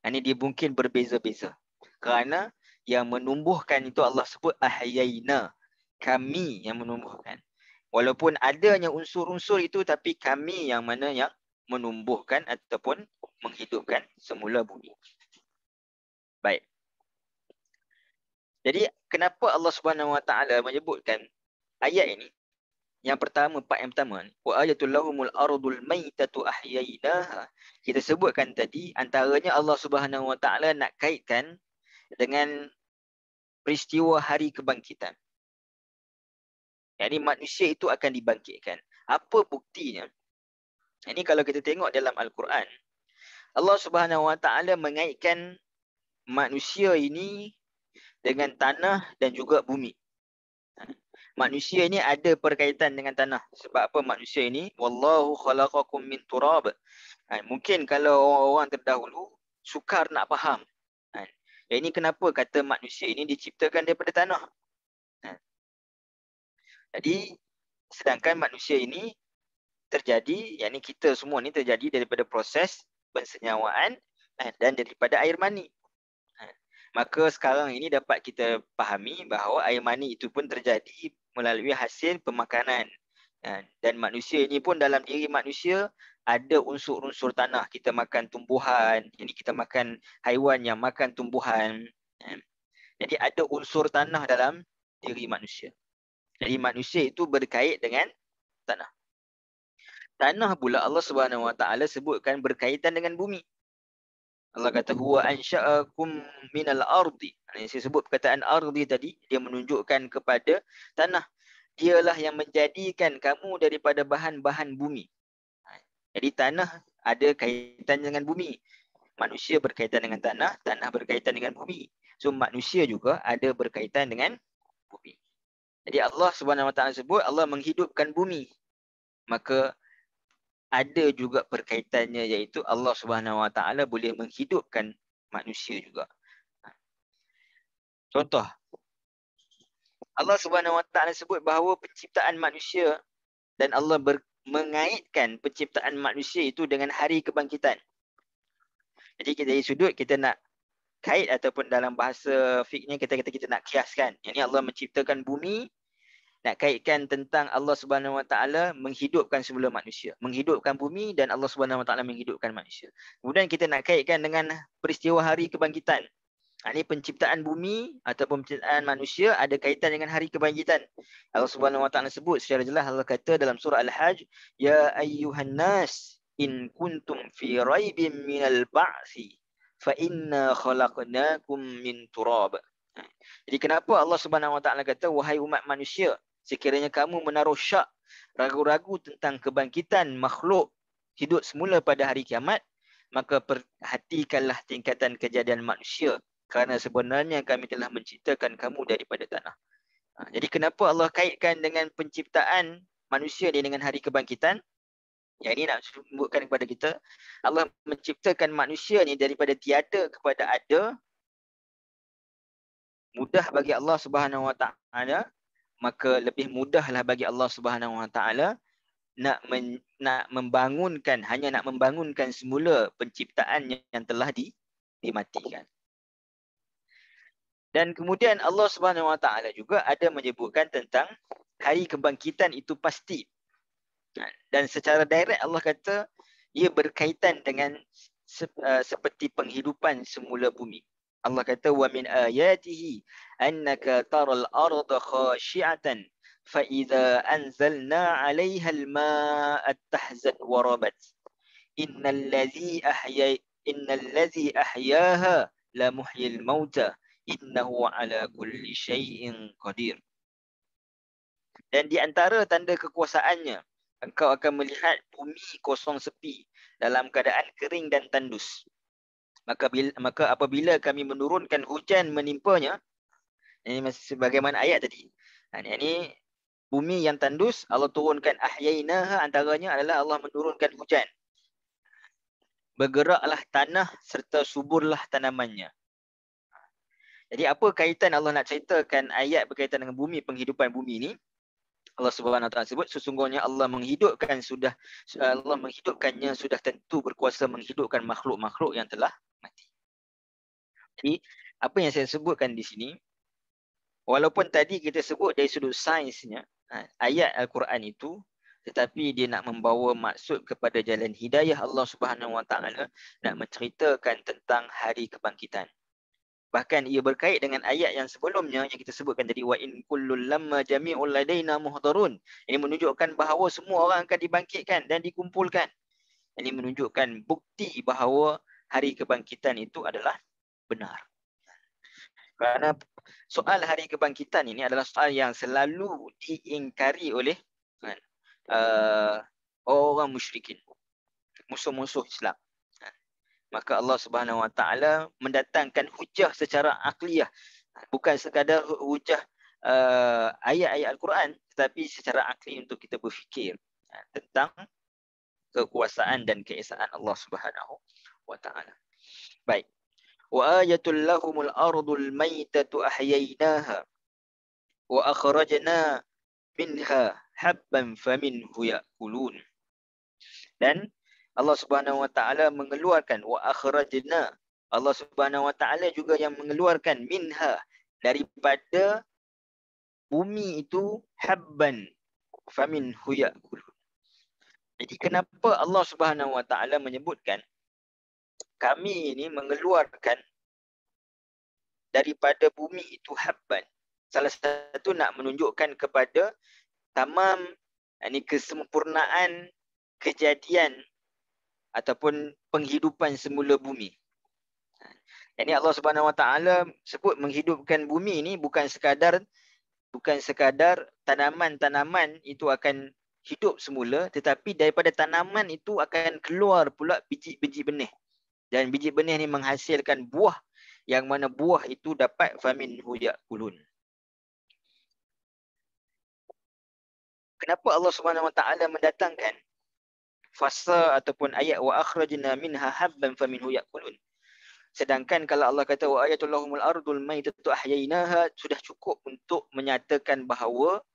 Ini dia mungkin berbeza-beza. Kerana yang menumbuhkan itu Allah sebut ahyaina. Kami yang menumbuhkan. Walaupun adanya unsur-unsur itu, tapi kami yang mana yang menumbuhkan ataupun menghidupkan semula bumi. Baik. Jadi kenapa Allah Subhanahu Wa Taala menyebutkan ayat ini? Yang pertama, part yang pertama, wa ayatul lahumul ardul maitatu ahyainaha. Kita sebutkan tadi, antaranya Allah Subhanahu Wa Taala nak kaitkan dengan peristiwa hari kebangkitan. Jadi manusia itu akan dibangkitkan. Apa buktinya? Ini kalau kita tengok dalam Al-Quran, Allah Subhanahu Wa Taala mengaitkan manusia ini dengan tanah dan juga bumi. manusia ini ada berkaitan dengan tanah. Sebab apa manusia ini? Wallahu khalaqakum min turab. Mungkin kalau orang-orang terdahulu sukar nak faham. Ini kenapa kata manusia ini diciptakan daripada tanah. Jadi sedangkan manusia ini terjadi, yakni kita semua ni terjadi daripada proses pensenyawaan dan daripada air mani. Maka sekarang ini dapat kita fahami bahawa air mani itu pun terjadi melalui hasil pemakanan. Dan manusia ini pun dalam diri manusia ada unsur-unsur tanah. Kita makan tumbuhan, jadi kita makan haiwan yang makan tumbuhan. Jadi ada unsur tanah dalam diri manusia. Jadi manusia itu berkait dengan tanah. Tanah pula Allah Subhanahu Wa Taala sebutkan berkaitan dengan bumi. Allah kata huwa ansha'akum minal ardi. Saya sebut perkataan ardi tadi, dia menunjukkan kepada tanah. Dialah yang menjadikan kamu daripada bahan-bahan bumi. Jadi tanah ada kaitan dengan bumi. Manusia berkaitan dengan tanah, tanah berkaitan dengan bumi. So manusia juga ada berkaitan dengan bumi. Jadi Allah Subhanahu Wa Taala sebut Allah menghidupkan bumi. Maka ada juga perkaitannya, iaitu Allah Subhanahu Wa Taala boleh menghidupkan manusia juga. Contoh, Allah Subhanahu Wa Taala sebut bahawa penciptaan manusia dan Allah mengaitkan penciptaan manusia itu dengan hari kebangkitan. Jadi dari sudut kita nak kait ataupun dalam bahasa fiknya kita kata kita nak kiaskan. Yang ini Allah menciptakan bumi, nak kaitkan tentang Allah Subhanahu Wa Taala menghidupkan semula manusia. Menghidupkan bumi dan Allah Subhanahu Wa Taala menghidupkan manusia. Kemudian kita nak kaitkan dengan peristiwa hari kebangkitan. Ini penciptaan bumi ataupun penciptaan manusia ada kaitan dengan hari kebangkitan. Allah Subhanahu Wa Taala sebut secara jelas, Allah kata dalam surah Al-Hajj, ya ayyuhan nas in kuntum fi raibin minal ba'si fa inna khalaqnakum min turab. Jadi kenapa Allah Subhanahu Wa Taala kata wahai umat manusia, sekiranya kamu menaruh syak, ragu-ragu tentang kebangkitan makhluk hidup semula pada hari kiamat, maka perhatikanlah tingkatan kejadian manusia. Kerana sebenarnya kami telah menciptakan kamu daripada tanah. Jadi kenapa Allah kaitkan dengan penciptaan manusia ni dengan hari kebangkitan? Yang ini nak sebutkan kepada kita, Allah menciptakan manusia ni daripada tiada kepada ada. Mudah bagi Allah Subhanahu Wa Taala, maka lebih mudahlah bagi Allah Subhanahu Wa Taala nak membangunkan, hanya nak membangunkan semula penciptaan yang telah dimatikan. Dan kemudian Allah Subhanahu Wa Taala juga ada menyebutkan tentang hari kebangkitan itu pasti. Dan secara direct Allah kata ia berkaitan dengan seperti penghidupan semula bumi. Allah kata wa min ayatihi annaka taral arda khashi'atan fa idza anzalna 'alayha al-ma'a tahzat wa rabat. Innal ladzi ahyaha la muhyil mauta. Innahu ala kulli syai'in qadir. Dan di antara tanda kekuasaannya, engkau akan melihat bumi kosong sepi dalam keadaan kering dan tandus. Maka apabila kami menurunkan hujan menimpanya, ini masih sebagaimana ayat tadi. Ini bumi yang tandus, Allah turunkan ahyainaha, antaranya adalah Allah menurunkan hujan. Bergeraklah tanah serta suburlah tanamannya. Jadi apa kaitan Allah nak ceritakan ayat berkaitan dengan bumi, penghidupan bumi ini? Allah Subhanahu Wa Taala sebut sesungguhnya Allah menghidupkannya sudah tentu berkuasa menghidupkan makhluk-makhluk yang telah mati. Jadi apa yang saya sebutkan di sini, walaupun tadi kita sebut dari sudut sainsnya ayat Al-Quran itu, tetapi dia nak membawa maksud kepada jalan hidayah Allah Subhanahu Wa Taala, nak menceritakan tentang hari kebangkitan. Bahkan ia berkait dengan ayat yang sebelumnya yang kita sebutkan tadi, wa in kullul lamma jami'ul ladaina muhdarun. Ini menunjukkan bahawa semua orang akan dibangkitkan dan dikumpulkan. Ini menunjukkan bukti bahawa hari kebangkitan itu adalah benar. Kerana soal hari kebangkitan ini adalah soal yang selalu diingkari oleh orang musyrikin, musuh-musuh Islam. Maka Allah Subhanahu Wa Taala mendatangkan hujah secara akliyah, bukan sekadar hujah ayat-ayat Al-Quran, tetapi secara akli untuk kita berfikir tentang kekuasaan dan keesaan Allah Subhanahu wa taala. Baik. Wa ayatul lahumul ardul maitatu ahyaynaha wa akhrajna minha habban faminhu ya'kulun. Dan Allah Subhanahu wa taala mengeluarkan wa akhrajna. Allah Subhanahu wa taala juga yang mengeluarkan minha, daripada bumi itu, habban faminhu ya'kulun. Jadi kenapa Allah Subhanahu wa taala menyebutkan kami ini mengeluarkan daripada bumi itu habban? Salah satu nak menunjukkan kepada tamam kesempurnaan kejadian ataupun penghidupan semula bumi. Ini Allah Subhanahu wa taala sebut menghidupkan bumi ini bukan sekadar tanaman-tanaman itu akan hidup semula, tetapi daripada tanaman itu akan keluar pula biji-biji benih. Dan biji benih ni menghasilkan buah, yang mana buah itu dapat faminhu ya'kulun. Kenapa Allah Subhanahu wa taala mendatangkan fasa ataupun ayat wa akhrajna minha habban faminhu ya'kulun? Sedangkan kalau Allah kata wa ayatul lahumul ardul maitatu ahyaynaha, sudah cukup untuk menyatakan bahawa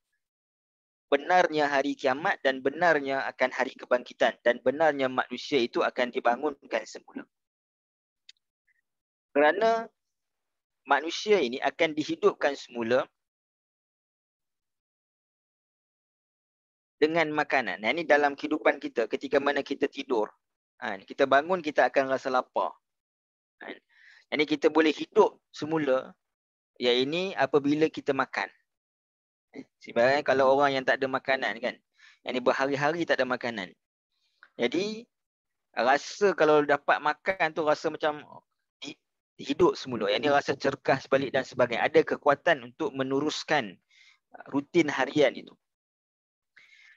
benarnya hari kiamat dan benarnya akan hari kebangkitan dan benarnya manusia itu akan dibangunkan semula. Kerana manusia ini akan dihidupkan semula dengan makanan. Ini dalam kehidupan kita, ketika mana kita tidur, kita bangun, kita akan rasa lapar. Ini kita boleh hidup semula, ya ini apabila kita makan. Sebenarnya kalau orang yang tak ada makanan kan, yang ni berhari-hari tak ada makanan. Jadi rasa kalau dapat makan tu rasa macam hidup semula. Yang ni rasa cergas balik dan sebagainya. Ada kekuatan untuk meneruskan rutin harian itu.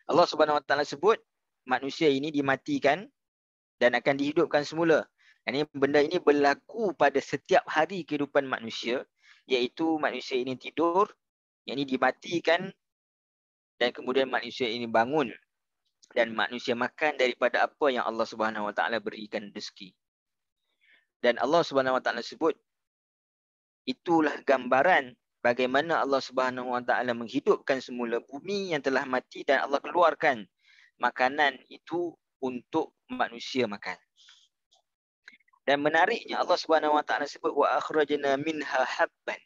Allah Subhanahu wa taala sebut manusia ini dimatikan dan akan dihidupkan semula. Benda ini berlaku pada setiap hari kehidupan manusia, iaitu manusia ini tidur, yang ini dimatikan, dan kemudian manusia ini bangun dan manusia makan daripada apa yang Allah Subhanahu wa taala berikan rezeki. Dan Allah Subhanahu wa taala sebut itulah gambaran bagaimana Allah Subhanahu wa taala menghidupkan semula bumi yang telah mati dan Allah keluarkan makanan itu untuk manusia makan. Dan menariknya Allah Subhanahu wa taala sebut wa akhrajna minha habban.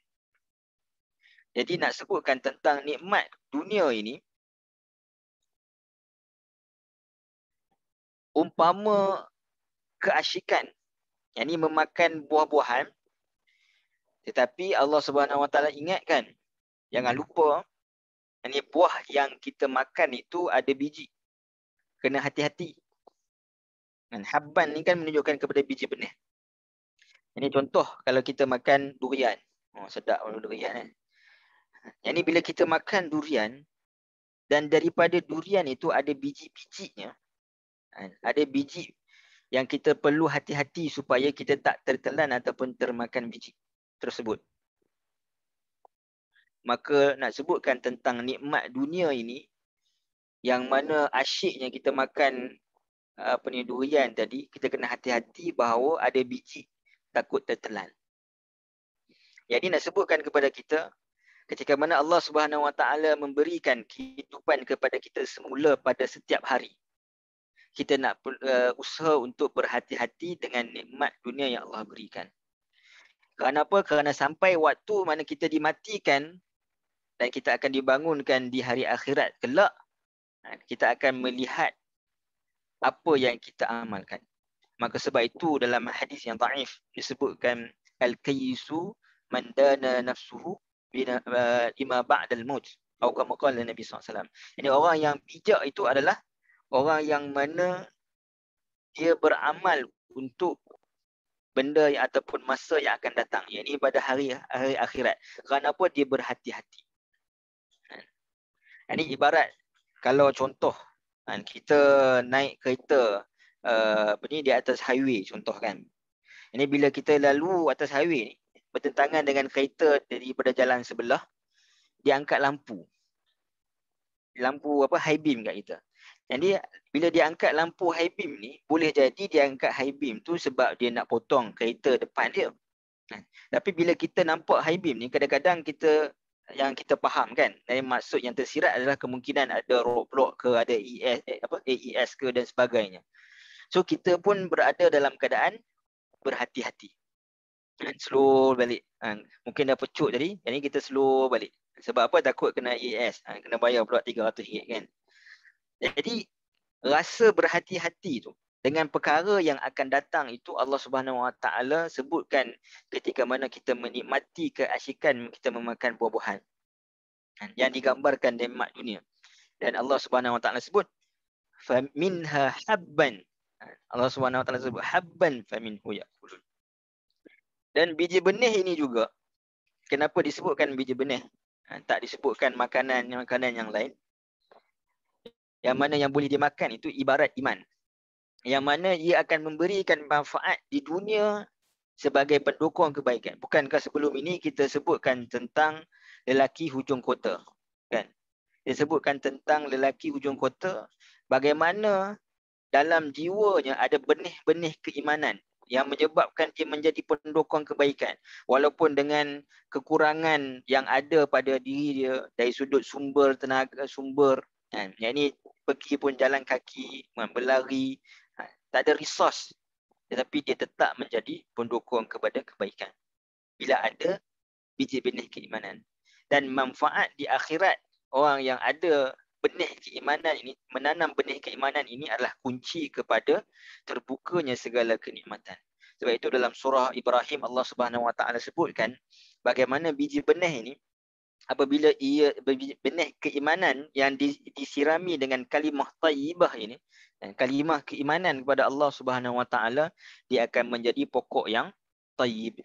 Jadi nak sebutkan tentang nikmat dunia ini, umpama keasyikan, yang ini memakan buah-buahan, tetapi Allah Subhanahu wa taala ingatkan, jangan lupa ini buah yang kita makan itu ada biji. Kena hati-hati. Dan habban ni kan menunjukkan kepada biji benih. Ini contoh kalau kita makan durian. Sedap kalau durian kan. Yang ni bila kita makan durian dan daripada durian itu ada biji-bijinya. Ada biji yang kita perlu hati-hati supaya kita tak tertelan ataupun termakan biji tersebut. Maka nak sebutkan tentang nikmat dunia ini, yang mana asyiknya kita makan durian tadi, kita kena hati-hati bahawa ada biji, takut tertelan. Jadi nak sebutkan kepada kita, ketika mana Allah Subhanahu wa taala memberikan kehidupan kepada kita semula pada setiap hari, kita nak usaha untuk berhati-hati dengan nikmat dunia yang Allah berikan. Kerana apa? Kerana sampai waktu mana kita dimatikan dan kita akan dibangunkan di hari akhirat kelak, kita akan melihat apa yang kita amalkan. Maka sebab itu dalam hadis yang dhaif disebutkan al-kayyisu man dana nafsuhu lima ba'dal maut, atau kama qala Nabi SAW. Ini orang yang bijak itu adalah orang yang mana dia beramal untuk benda yang, ataupun masa yang akan datang, yakni pada hari akhirat. Kerana apa? Dia berhati-hati. Ini ibarat kalau contoh kita naik kereta di atas highway contoh kan. Ini bila kita lalu atas highway ni bertentangan dengan kereta daripada jalan sebelah, dia angkat lampu apa high beam kat kita. Jadi bila dia angkat lampu high beam ni, boleh jadi dia angkat high beam tu sebab dia nak potong kereta depan dia. Tapi bila kita nampak high beam ni, kadang-kadang kita faham kan, dari maksud yang tersirat adalah kemungkinan ada roadblock ke, ada AES ke dan sebagainya. So kita pun berada dalam keadaan berhati-hati. Slow balik. Mungkin dah pecut tadi, jadi kita slow balik. Sebab apa? Takut kena AES. Kena bayar pula RM300 kan. Jadi rasa berhati-hati tu dengan perkara yang akan datang itu Allah Subhanahu Wa Taala sebutkan ketika mana kita menikmati keasyikan kita memakan buah-buahan yang digambarkan nikmat dunia. Dan Allah Subhanahu Wa Taala sebut faminha habban. Allah Subhanahu Wa Taala sebut habban faminhu yakulun. Dan biji benih ini juga, kenapa disebutkan biji benih? Tak disebutkan makanan yang lain. Yang mana yang boleh dimakan itu ibarat iman. Yang mana ia akan memberikan manfaat di dunia sebagai pendukung kebaikan. Bukankah sebelum ini kita sebutkan tentang lelaki hujung kota? Kan? Dia sebutkan tentang lelaki hujung kota, bagaimana dalam jiwanya ada benih-benih keimanan yang menyebabkan dia menjadi pendukung kebaikan. Walaupun dengan kekurangan yang ada pada diri dia dari sudut sumber tenaga, yang ini pergi pun jalan kaki, berlari, tak ada resource, tetapi dia tetap menjadi pendukung kepada kebaikan bila ada biji benih keimanan. Dan manfaat di akhirat orang yang ada benih keimanan ini, menanam benih keimanan ini adalah kunci kepada terbukanya segala kenikmatan. Sebab itu dalam surah Ibrahim Allah Subhanahu Wa Taala sebutkan bagaimana biji benih ini, apabila ia benih keimanan yang disirami dengan kalimah thayyibah ini, dan kalimah keimanan kepada Allah Subhanahu Wa Taala, dia akan menjadi pokok yang thayyib.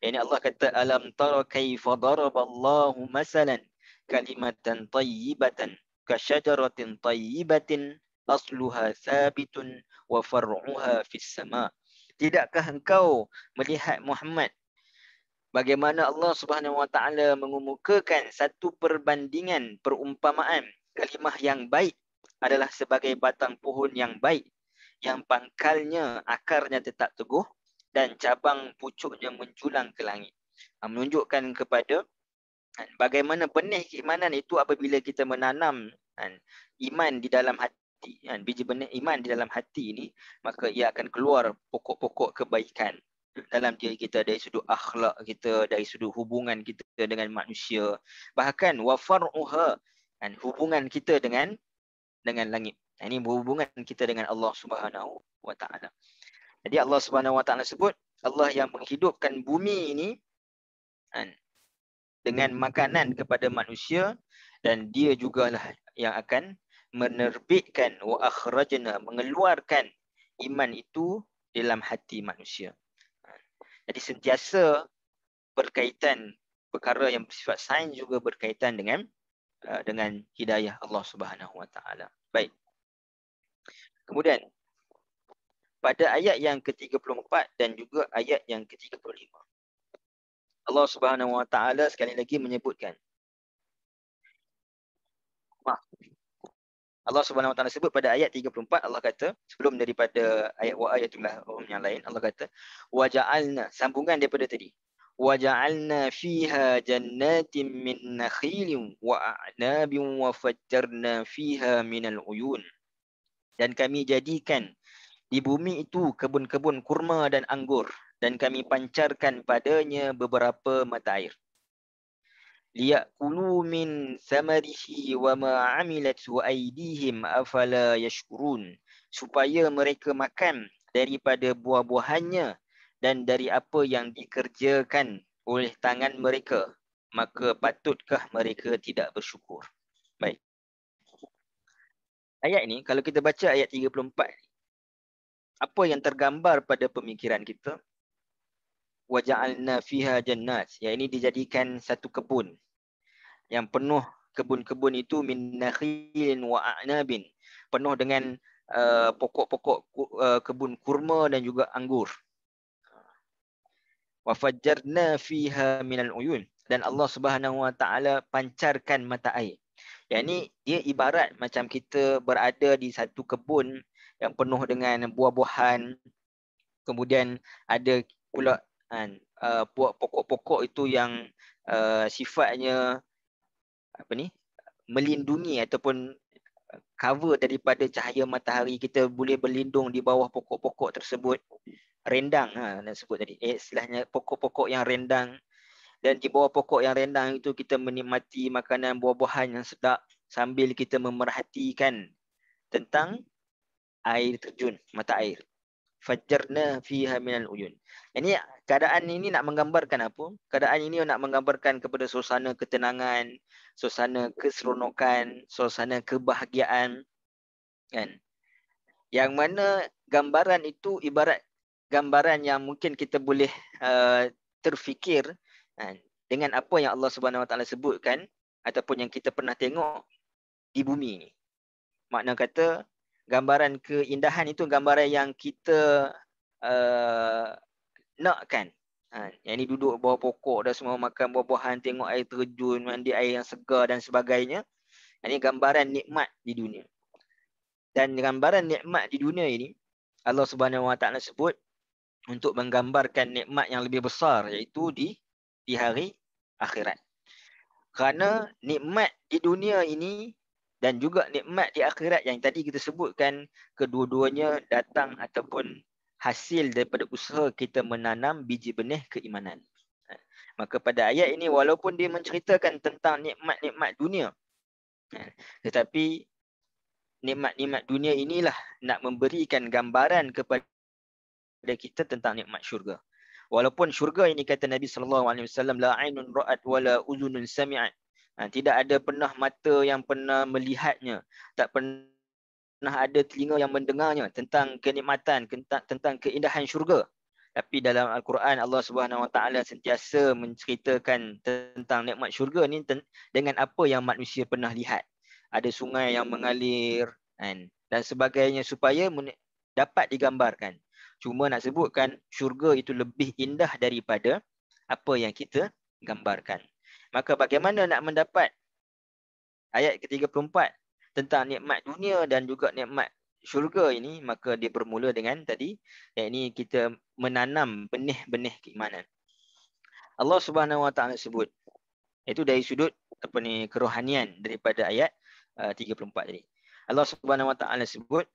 Ini Allah kata alam tara kaifa daraballahu masalan kalimatan thayyibatan ka syajaratin thayyibatin asluha thabitun wa far'uha fis sama. Tidakkah engkau melihat Muhammad bagaimana Allah Subhanahu Wa Taala mengemukakan satu perumpamaan kalimah yang baik adalah sebagai batang pohon yang baik yang pangkalnya, akarnya tetap teguh dan cabang pucuknya menjulang ke langit. Menunjukkan kepada bagaimana benih keimanan itu apabila kita menanam iman di dalam hati, biji benih iman di dalam hati ini, maka ia akan keluar pokok-pokok kebaikan dalam diri kita, dari sudut akhlak kita, dari sudut hubungan kita dengan manusia, bahkan wa far'uha, hubungan kita dengan langit. Ini berhubungan kita dengan Allah Subhanahu Wa Taala. Jadi Allah Subhanahu Wa Taala sebut Allah yang menghidupkan bumi ini dengan makanan kepada manusia, dan dia jugalah yang akan menerbitkan wa akhrajna, mengeluarkan iman itu dalam hati manusia. Jadi sentiasa berkaitan, perkara yang bersifat sains juga berkaitan dengan hidayah Allah Subhanahu Wa Taala. Baik. Kemudian pada ayat yang ke-34 dan juga ayat yang ke-35, Allah Subhanahu Wa Taala sekali lagi menyebutkan, Allah Subhanahu Wa Taala sebut pada ayat 34, Allah kata sebelum daripada ayat wa ayatullah yang lain, Allah kata wa ja'alna, sambungan daripada tadi, wa ja'alna fiha jannatin min nakhilin wa a'nabin wa fajjarna fiha minal uyun. Dan kami jadikan di bumi itu kebun-kebun kurma dan anggur, dan kami pancarkan padanya beberapa mata air. Liyakulu min samarihi wa ma amilathu aydihim afala yashkurun, supaya mereka makan daripada buah-buahannya dan dari apa yang dikerjakan oleh tangan mereka, maka patutkah mereka tidak bersyukur? Baik. Ayat ini kalau kita baca ayat 34, apa yang tergambar pada pemikiran kita? Waja'alna fiha jannat. Yang ini dijadikan satu kebun yang penuh, kebun-kebun itu min nakhilin wa a'nabin, penuh dengan pokok-pokok kebun kurma dan juga anggur. Wa fajjarna fiha minal uyun. dan Allah Subhanahu Wa Taala pancarkan mata air. Yang ni dia ibarat macam kita berada di satu kebun yang penuh dengan buah-buahan, kemudian ada pula pokok-pokok itu yang sifatnya apa ni, melindungi ataupun cover daripada cahaya matahari. Kita boleh berlindung di bawah pokok-pokok tersebut. Rendang nak sebut tadi, istilahnya pokok-pokok yang rendang. Dan di bawah pokok yang rendang itu kita menikmati makanan buah-buahan yang sedap sambil kita memerhatikan tentang air terjun, mata air. Fajjarna fiha minal uyun. Ini keadaan ini nak menggambarkan apa? Keadaan ini nak menggambarkan kepada suasana ketenangan, suasana keseronokan, suasana kebahagiaan, kan? Yang mana gambaran itu ibarat gambaran yang mungkin kita boleh terfikir dengan apa yang Allah Subhanahu Wa Taala sebutkan ataupun yang kita pernah tengok di bumi ini. Makna kata gambaran keindahan itu gambaran yang kita nakkan. Yang ini duduk bawah pokok dah semua makan buah-buahan, tengok air terjun, mandi air yang segar dan sebagainya. Ini gambaran nikmat di dunia. Dan gambaran nikmat di dunia ini Allah Subhanahu Wa Taala sebut untuk menggambarkan nikmat yang lebih besar, iaitu di hari akhirat. Kerana nikmat di dunia ini dan juga nikmat di akhirat yang tadi kita sebutkan, kedua-duanya datang ataupun hasil daripada usaha kita menanam biji benih keimanan. Maka pada ayat ini walaupun dia menceritakan tentang nikmat-nikmat dunia, tetapi nikmat-nikmat dunia inilah nak memberikan gambaran kepada kita tentang nikmat syurga. Walaupun syurga ini kata Nabi SAW, la ainun ra'at wala uzunun sami'at. Tidak ada pernah mata yang pernah melihatnya, tak pernah ada telinga yang mendengarnya tentang kenikmatan, tentang keindahan syurga. Tapi dalam Al-Quran Allah Subhanahu Wa Taala sentiasa menceritakan tentang nikmat syurga ni dengan apa yang manusia pernah lihat. Ada sungai yang mengalir dan sebagainya supaya dapat digambarkan. Cuma nak sebutkan syurga itu lebih indah daripada apa yang kita gambarkan. Maka bagaimana nak mendapat ayat ke-34 tentang nikmat dunia dan juga nikmat syurga ini? Maka dia bermula dengan tadi, iaitu kita menanam benih-benih keimanan. Allah Subhanahu Wa Taala sebut, itu dari sudut kerohanian daripada ayat 34 tadi. Allah Subhanahu Wa Taala sebut,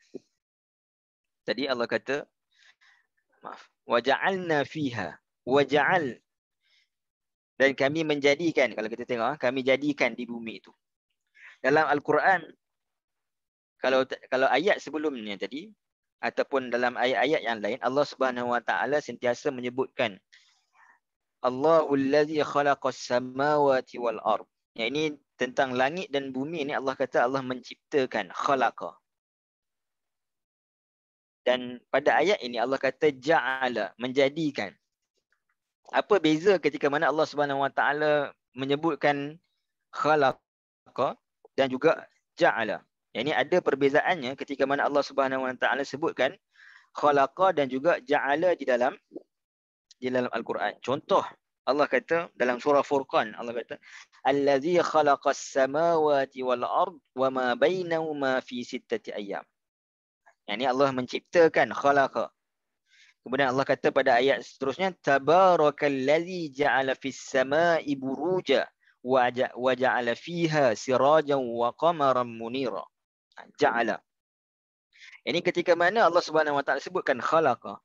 tadi Allah kata, waja'alna fiha waja'al, dan kami menjadikan, kalau kita tengok kami jadikan di bumi itu. Dalam Al-Quran, kalau ayat sebelumnya tadi ataupun dalam ayat-ayat yang lain, Allah Subhanahu Wa Taala sentiasa menyebutkan Allahul ladzi khalaqas samawati wal ard. Yang ini tentang langit dan bumi ini Allah kata Allah menciptakan, khalaqa. Dan pada ayat ini Allah kata ja'ala, menjadikan. Apa beza ketika mana Allah Subhanahu Wa Taala menyebutkan khalaqa dan juga ja'ala? Yang ini ada perbezaannya ketika mana Allah Subhanahu Wa Taala sebutkan khalaqa dan juga ja'ala di dalam Al-Quran. Contoh, Allah kata dalam surah Furqan, Allah kata allazi khalaqas samawati wal ard wa ma bainahuma fi sittati ayyam. Yang ini Allah menciptakan, khalaqa. Kemudian Allah kata pada ayat seterusnya, tabarakallazi ja'ala fis sama'i buruja wa ja'ala fiha sirajan wa qamaran munira. Ja'ala. Ini ketika mana Allah Subhanahu Wa Taala sebutkan khalaqa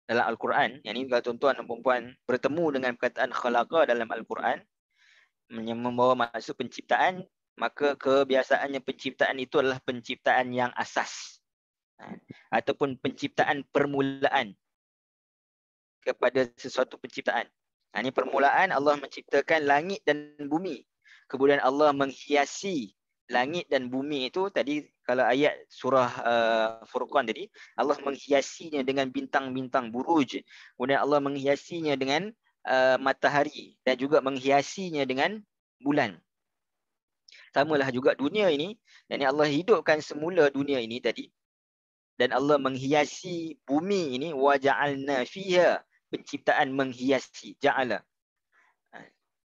dalam Al-Quran. Yang ini kalau tuan-tuan dan puan bertemu dengan perkataan khalaqa dalam Al-Quran yang membawa maksud penciptaan, maka kebiasaannya penciptaan itu adalah penciptaan yang asas ataupun penciptaan permulaan kepada sesuatu penciptaan. Ini permulaan Allah menciptakan langit dan bumi. Kemudian Allah menghiasi langit dan bumi itu tadi, kalau ayat surah Furqan tadi, Allah menghiasinya dengan bintang-bintang buruj. Kemudian Allah menghiasinya dengan matahari dan juga menghiasinya dengan bulan. Samalah juga dunia ini. Dan Allah hidupkan semula dunia ini tadi. Dan Allah menghiasi bumi ini, wa ja'alna fiha, penciptaan menghiasi, ja'ala.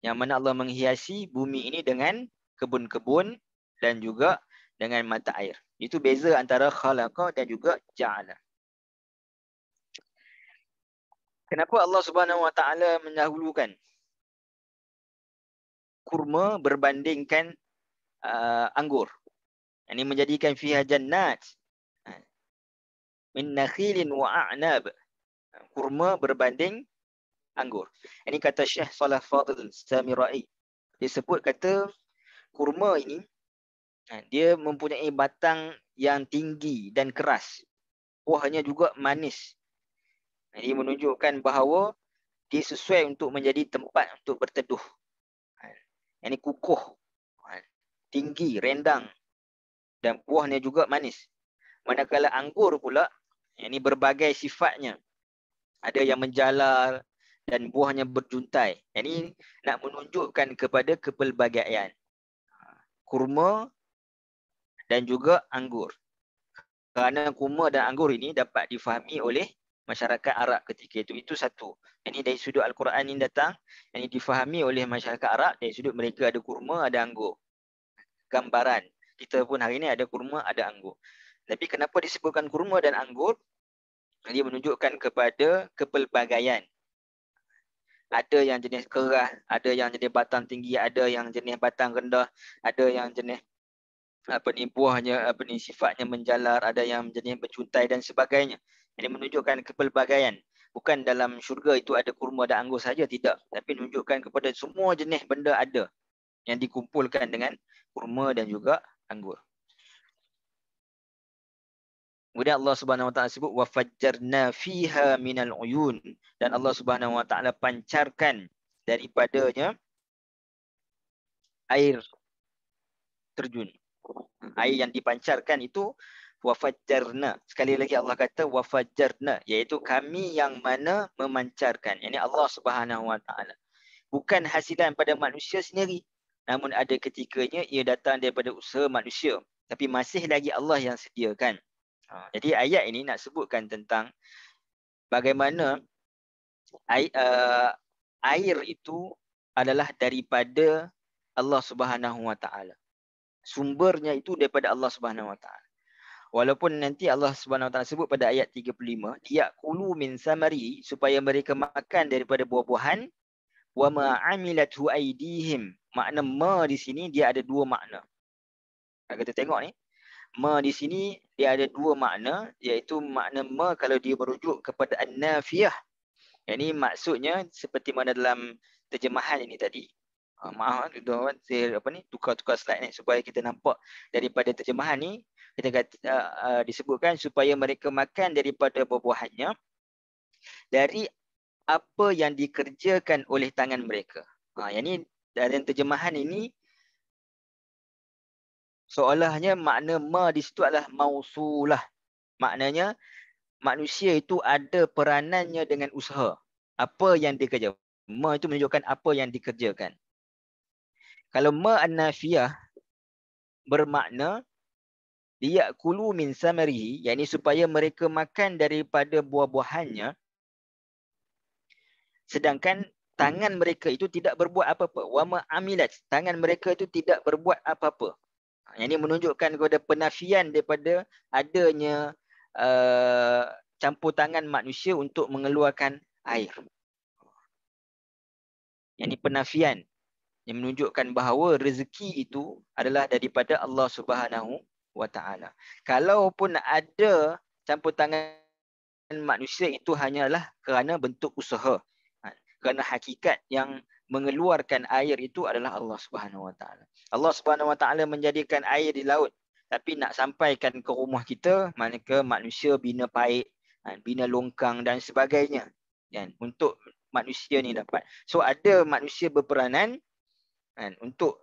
Yang mana Allah menghiasi bumi ini dengan kebun-kebun dan juga dengan mata air. Itu beza antara khalaqa dan juga ja'ala. Kenapa Allah Subhanahu Wa Taala mendahulukan kurma berbandingkan anggur? Ini menjadikan fiha jannat min nakhilin wa a'nab. Kurma berbanding anggur. Ini kata Syekh Salah Fadil Samirai. Dia sebut kata kurma ini dia mempunyai batang yang tinggi dan keras. Buahnya juga manis. Ini menunjukkan bahawa dia sesuai untuk menjadi tempat untuk berteduh. Ini kukuh, tinggi, rendang dan buahnya juga manis. Manakala anggur pula, ini berbagai sifatnya. Ada yang menjalar dan buahnya berjuntai. Ini nak menunjukkan kepada kepelbagaian kurma dan juga anggur. Kerana kurma dan anggur ini dapat difahami oleh masyarakat Arab ketika itu. Itu satu. Ini dari sudut Al-Quran ini datang. Ini difahami oleh masyarakat Arab. Dari sudut mereka ada kurma, ada anggur. Gambaran. Kita pun hari ini ada kurma, ada anggur. Tapi kenapa disebutkan kurma dan anggur? Dia menunjukkan kepada kepelbagaian. Ada yang jenis keras, ada yang jenis batang tinggi, ada yang jenis batang rendah, ada yang jenis buahnya sifatnya menjalar, ada yang jenis bercuntai dan sebagainya. Ini menunjukkan kepelbagaian. Bukan dalam syurga itu ada kurma dan anggur saja, tidak. Tapi menunjukkan kepada semua jenis benda ada yang dikumpulkan dengan kurma dan juga anggur. Kemudian Allah Subhanahu Wa Taala sebut wa fajjarna fiha minal uyun, dan Allah Subhanahu Wa Taala pancarkan daripadanya air terjun. Air yang dipancarkan itu wa fajjarna. Sekali lagi Allah kata wa fajjarna, iaitu kami yang mana memancarkan. Ini Allah Subhanahu Wa Taala. Bukan hasilan pada manusia sendiri, namun ada ketikanya ia datang daripada usaha manusia, tapi masih lagi Allah yang sediakan. Jadi ayat ini nak sebutkan tentang bagaimana air itu adalah daripada Allah Subhanahu Wa Taala. Sumbernya itu daripada Allah Subhanahu Wa Taala. Walaupun nanti Allah Subhanahu Wa Taala sebut pada ayat 35, yaqulu min samari, supaya mereka makan daripada buah-buahan, wa ma amilathu aydihim. Makna ma di sini dia ada dua makna. Kita tengok ni. Ma di sini dia ada dua makna, iaitu makna ma kalau dia merujuk kepada an-nafiyah. Ini maksudnya seperti mana dalam terjemahan ini tadi. Maaf tuan-tuan, saya tukar-tukar slide ni supaya kita nampak daripada terjemahan ni. Kita kata, disebutkan supaya mereka makan daripada buah-buahannya dari apa yang dikerjakan oleh tangan mereka. Yang ni dalam terjemahan ini seolahnya makna ma di situ adalah mausulah. Maknanya manusia itu ada peranannya dengan usaha. Apa yang dikerja. Ma itu menunjukkan apa yang dikerjakan. Kalau ma an-nafiyah bermakna liyakulu min samarihi, yakni supaya mereka makan daripada buah-buahannya, sedangkan tangan mereka itu tidak berbuat apa-apa. Wa ma amilat, tangan mereka itu tidak berbuat apa-apa. Yang ini menunjukkan kepada penafian daripada adanya campur tangan manusia untuk mengeluarkan air. Yang ini penafian yang menunjukkan bahawa rezeki itu adalah daripada Allah Subhanahu Wa Taala. Kalaupun ada campur tangan manusia, itu hanyalah kerana bentuk usaha. Kerana hakikat yang mengeluarkan air itu adalah Allah Subhanahu Wa Taala. Allah Subhanahu Wa Taala menjadikan air di laut, tapi nak sampaikan ke rumah kita, manakala manusia bina paip, bina longkang dan sebagainya, untuk manusia ni dapat. So ada manusia berperanan untuk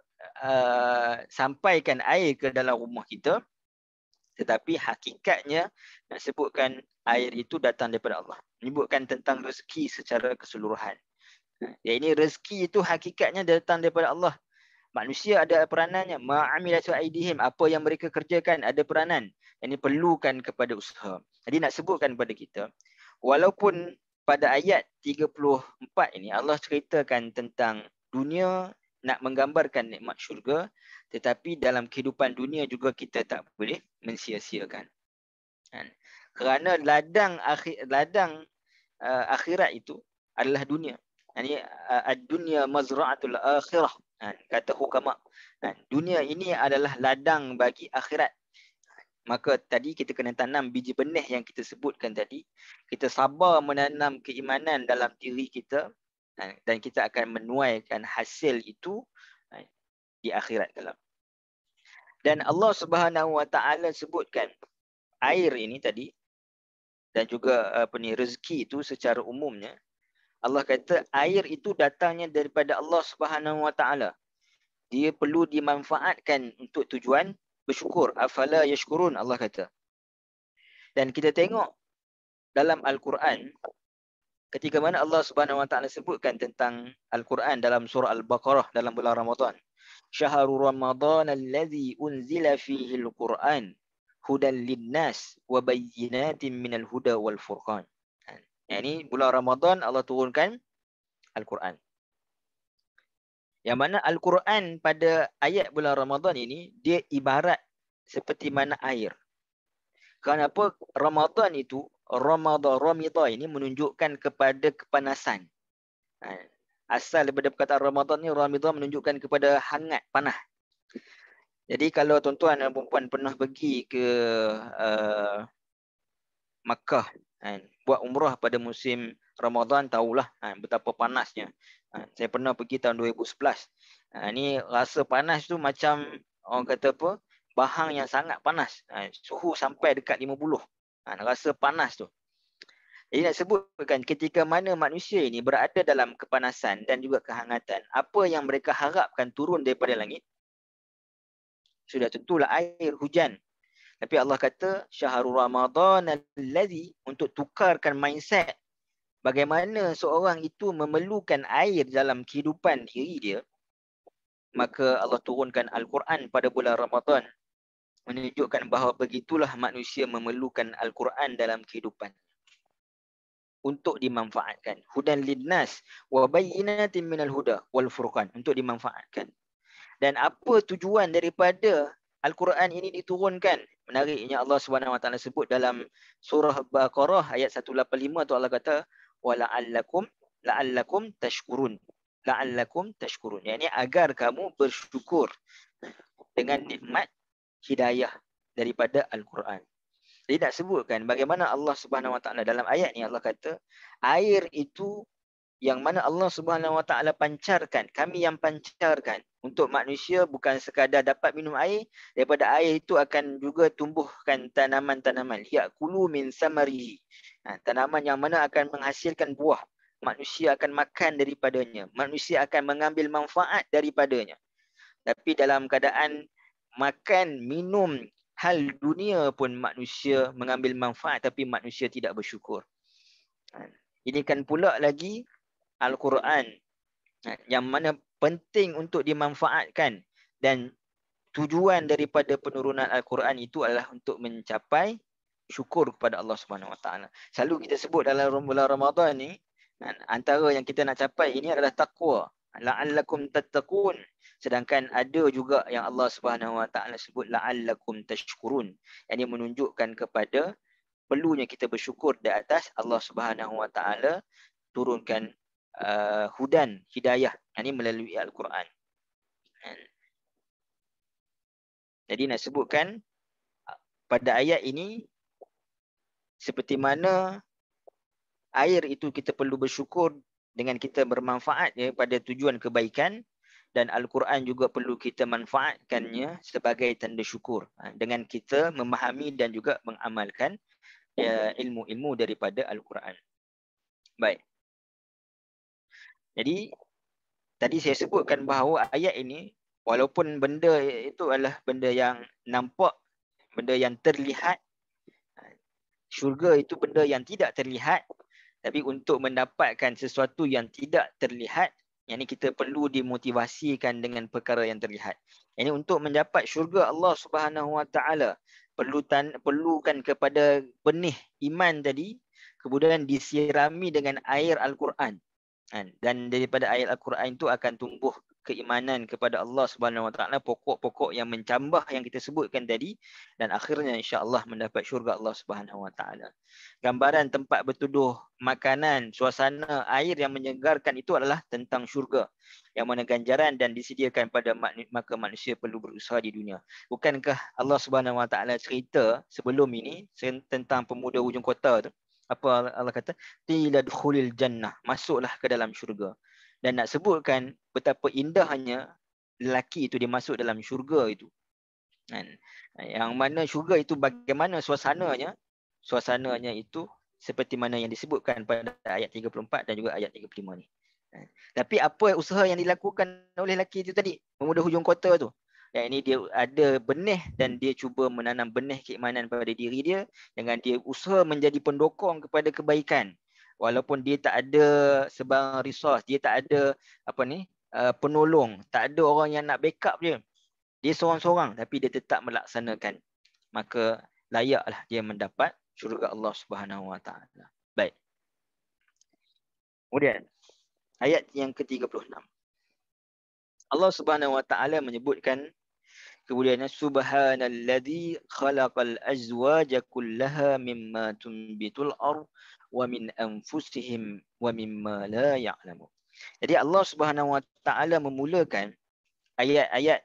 sampaikan air ke dalam rumah kita, tetapi hakikatnya nak sebutkan air itu datang daripada Allah. Menyebutkan tentang rezeki secara keseluruhan. Ini rezeki itu hakikatnya datang daripada Allah. Manusia ada peranannya. Ma'amilatu aidihim, apa yang mereka kerjakan ada peranan. Ini perlukan kepada usaha. Jadi nak sebutkan kepada kita, walaupun pada ayat 34 ini Allah ceritakan tentang dunia nak menggambarkan nikmat syurga, tetapi dalam kehidupan dunia juga kita tak boleh mensia-siakan. Kerana ladang akhirat itu adalah dunia. Yani ad-dunya mazra'atul akhirah. Kata hukama. Dunia ini adalah ladang bagi akhirat. Maka tadi kita kena tanam biji benih yang kita sebutkan tadi. Kita sabar menanam keimanan dalam diri kita dan kita akan menuaikan hasil itu di akhirat kelak. Dan Allah Subhanahu Wa Taala sebutkan air ini tadi dan juga rezeki itu secara umumnya. Allah kata air itu datangnya daripada Allah Subhanahu Wa Taala. Dia perlu dimanfaatkan untuk tujuan bersyukur. Afala yashkurun, Allah kata. Dan kita tengok dalam Al-Quran, ketika mana Allah Subhanahu Wa Taala sebutkan tentang Al-Quran dalam surah Al-Baqarah dalam bulan Ramadan. Syahrul Ramadan allazi unzila fihi al-Quran hudan lin-nas wa bayyinatin minal huda wal furqan. Ini bulan Ramadan Allah turunkan Al-Quran. Yang mana Al-Quran pada ayat bulan Ramadan ini, dia ibarat seperti mana air. Kenapa? Ramadan itu, Ramadan ini menunjukkan kepada kepanasan. Asal daripada perkataan Ramadan ni, Ramadan menunjukkan kepada hangat, panas. Jadi kalau tuan-tuan dan puan pernah pergi ke Makkah, buat umrah pada musim Ramadan, tahulah betapa panasnya. Saya pernah pergi tahun 2011. Ni rasa panas tu macam orang kata apa? Bahang yang sangat panas. Suhu sampai dekat 50. Rasa panas tu. Jadi nak sebutkan ketika mana manusia ini berada dalam kepanasan dan juga kehangatan, apa yang mereka harapkan turun daripada langit? Sudah tentulah air, hujan. Tapi Allah kata syahrul Ramadan allazi, untuk tukarkan mindset bagaimana seorang itu memerlukan air dalam kehidupan diri dia, maka Allah turunkan Al-Quran pada bulan Ramadan, menunjukkan bahawa begitulah manusia memerlukan Al-Quran dalam kehidupan untuk dimanfaatkan. Hudan linnas wa bayyinatin minal huda wal furqan, untuk dimanfaatkan. Dan apa tujuan daripada Al-Quran ini diturunkan? Menariknya Allah SWT sebut dalam surah Baqarah ayat 185 tu, Allah kata la'allakum tashkurun. La'allakum tashkurun. Yang ini agar kamu bersyukur dengan nikmat hidayah daripada Al-Quran. Jadi nak sebutkan bagaimana Allah SWT dalam ayat ni, Allah kata air itu yang mana Allah Subhanahu Wa Taala pancarkan, kami yang pancarkan untuk manusia, bukan sekadar dapat minum air, daripada air itu akan juga tumbuhkan tanaman-tanaman. Ya'kulu min samarihi. Tanaman yang mana akan menghasilkan buah. Manusia akan makan daripadanya. Manusia akan mengambil manfaat daripadanya. Tapi dalam keadaan makan, minum, hal dunia pun manusia mengambil manfaat, tapi manusia tidak bersyukur. Ini kan pula lagi Al-Quran yang mana penting untuk dimanfaatkan, dan tujuan daripada penurunan Al-Quran itu adalah untuk mencapai syukur kepada Allah Subhanahu Wa Taala. Selalu kita sebut dalam bulan Ramadan ni, antara yang kita nak capai ini adalah takwa. La'allakum tattaqun. Sedangkan ada juga yang Allah Subhanahu Wa Taala sebut la'allakum tashkurun. Yang ini menunjukkan kepada perlunya kita bersyukur di atas Allah Subhanahu Wa Taala turunkan hudan, hidayah, ini melalui Al-Quran. Jadi nak sebutkan pada ayat ini, seperti mana air itu kita perlu bersyukur dengan kita bermanfaat pada tujuan kebaikan, dan Al-Quran juga perlu kita manfaatkannya sebagai tanda syukur dengan kita memahami dan juga mengamalkan ilmu-ilmu daripada Al-Quran. Baik. Jadi tadi saya sebutkan bahawa ayat ini, walaupun benda itu adalah benda yang nampak, benda yang terlihat, syurga itu benda yang tidak terlihat, tapi untuk mendapatkan sesuatu yang tidak terlihat, yang ini kita perlu dimotivasikan dengan perkara yang terlihat. Ini untuk mendapat syurga Allah Subhanahu Wa Taala, perlukan kepada benih iman tadi, kemudian disirami dengan air Al-Quran. Dan daripada ayat Al-Quran itu akan tumbuh keimanan kepada Allah Subhanahu Wa Taala, pokok-pokok yang mencambah yang kita sebutkan tadi, dan akhirnya insya-Allah mendapat syurga Allah Subhanahu Wa Taala. Gambaran tempat bertuduh makanan, suasana, air yang menyegarkan itu adalah tentang syurga, yang mana ganjaran dan disediakan pada maka manusia perlu berusaha di dunia. Bukankah Allah Subhanahu Wa Taala cerita sebelum ini tentang pemuda hujung kota tu? Apa Allah kata? Qila dukhulil jannah, masuklah ke dalam syurga. Dan nak sebutkan betapa indahnya lelaki itu dia masuk dalam syurga itu. Yang mana syurga itu bagaimana suasananya? Suasananya itu seperti mana yang disebutkan pada ayat 34 dan juga ayat 35 ni. Tapi apa usaha yang dilakukan oleh lelaki itu tadi? Pemuda hujung kota tu. Yang ini dia ada benih dan dia cuba menanam benih keimanan pada diri dia dengan dia usaha menjadi pendokong kepada kebaikan. Walaupun dia tak ada sebarang resource, dia tak ada penolong, tak ada orang yang nak backup dia. Dia seorang-seorang tapi dia tetap melaksanakan. Maka layaklah dia mendapat syurga Allah Subhanahu Wa Taala. Baik. Kemudian ayat yang ke-36. Allah Subhanahu Wa Taala menyebutkan kemudiannya subhanalladzi khalaqal azwaja kullaha mimma tunbitul ardh wa min anfusihim wa mimma la ya'lamun. Jadi Allah Subhanahu Wa Taala memulakan ayat-ayat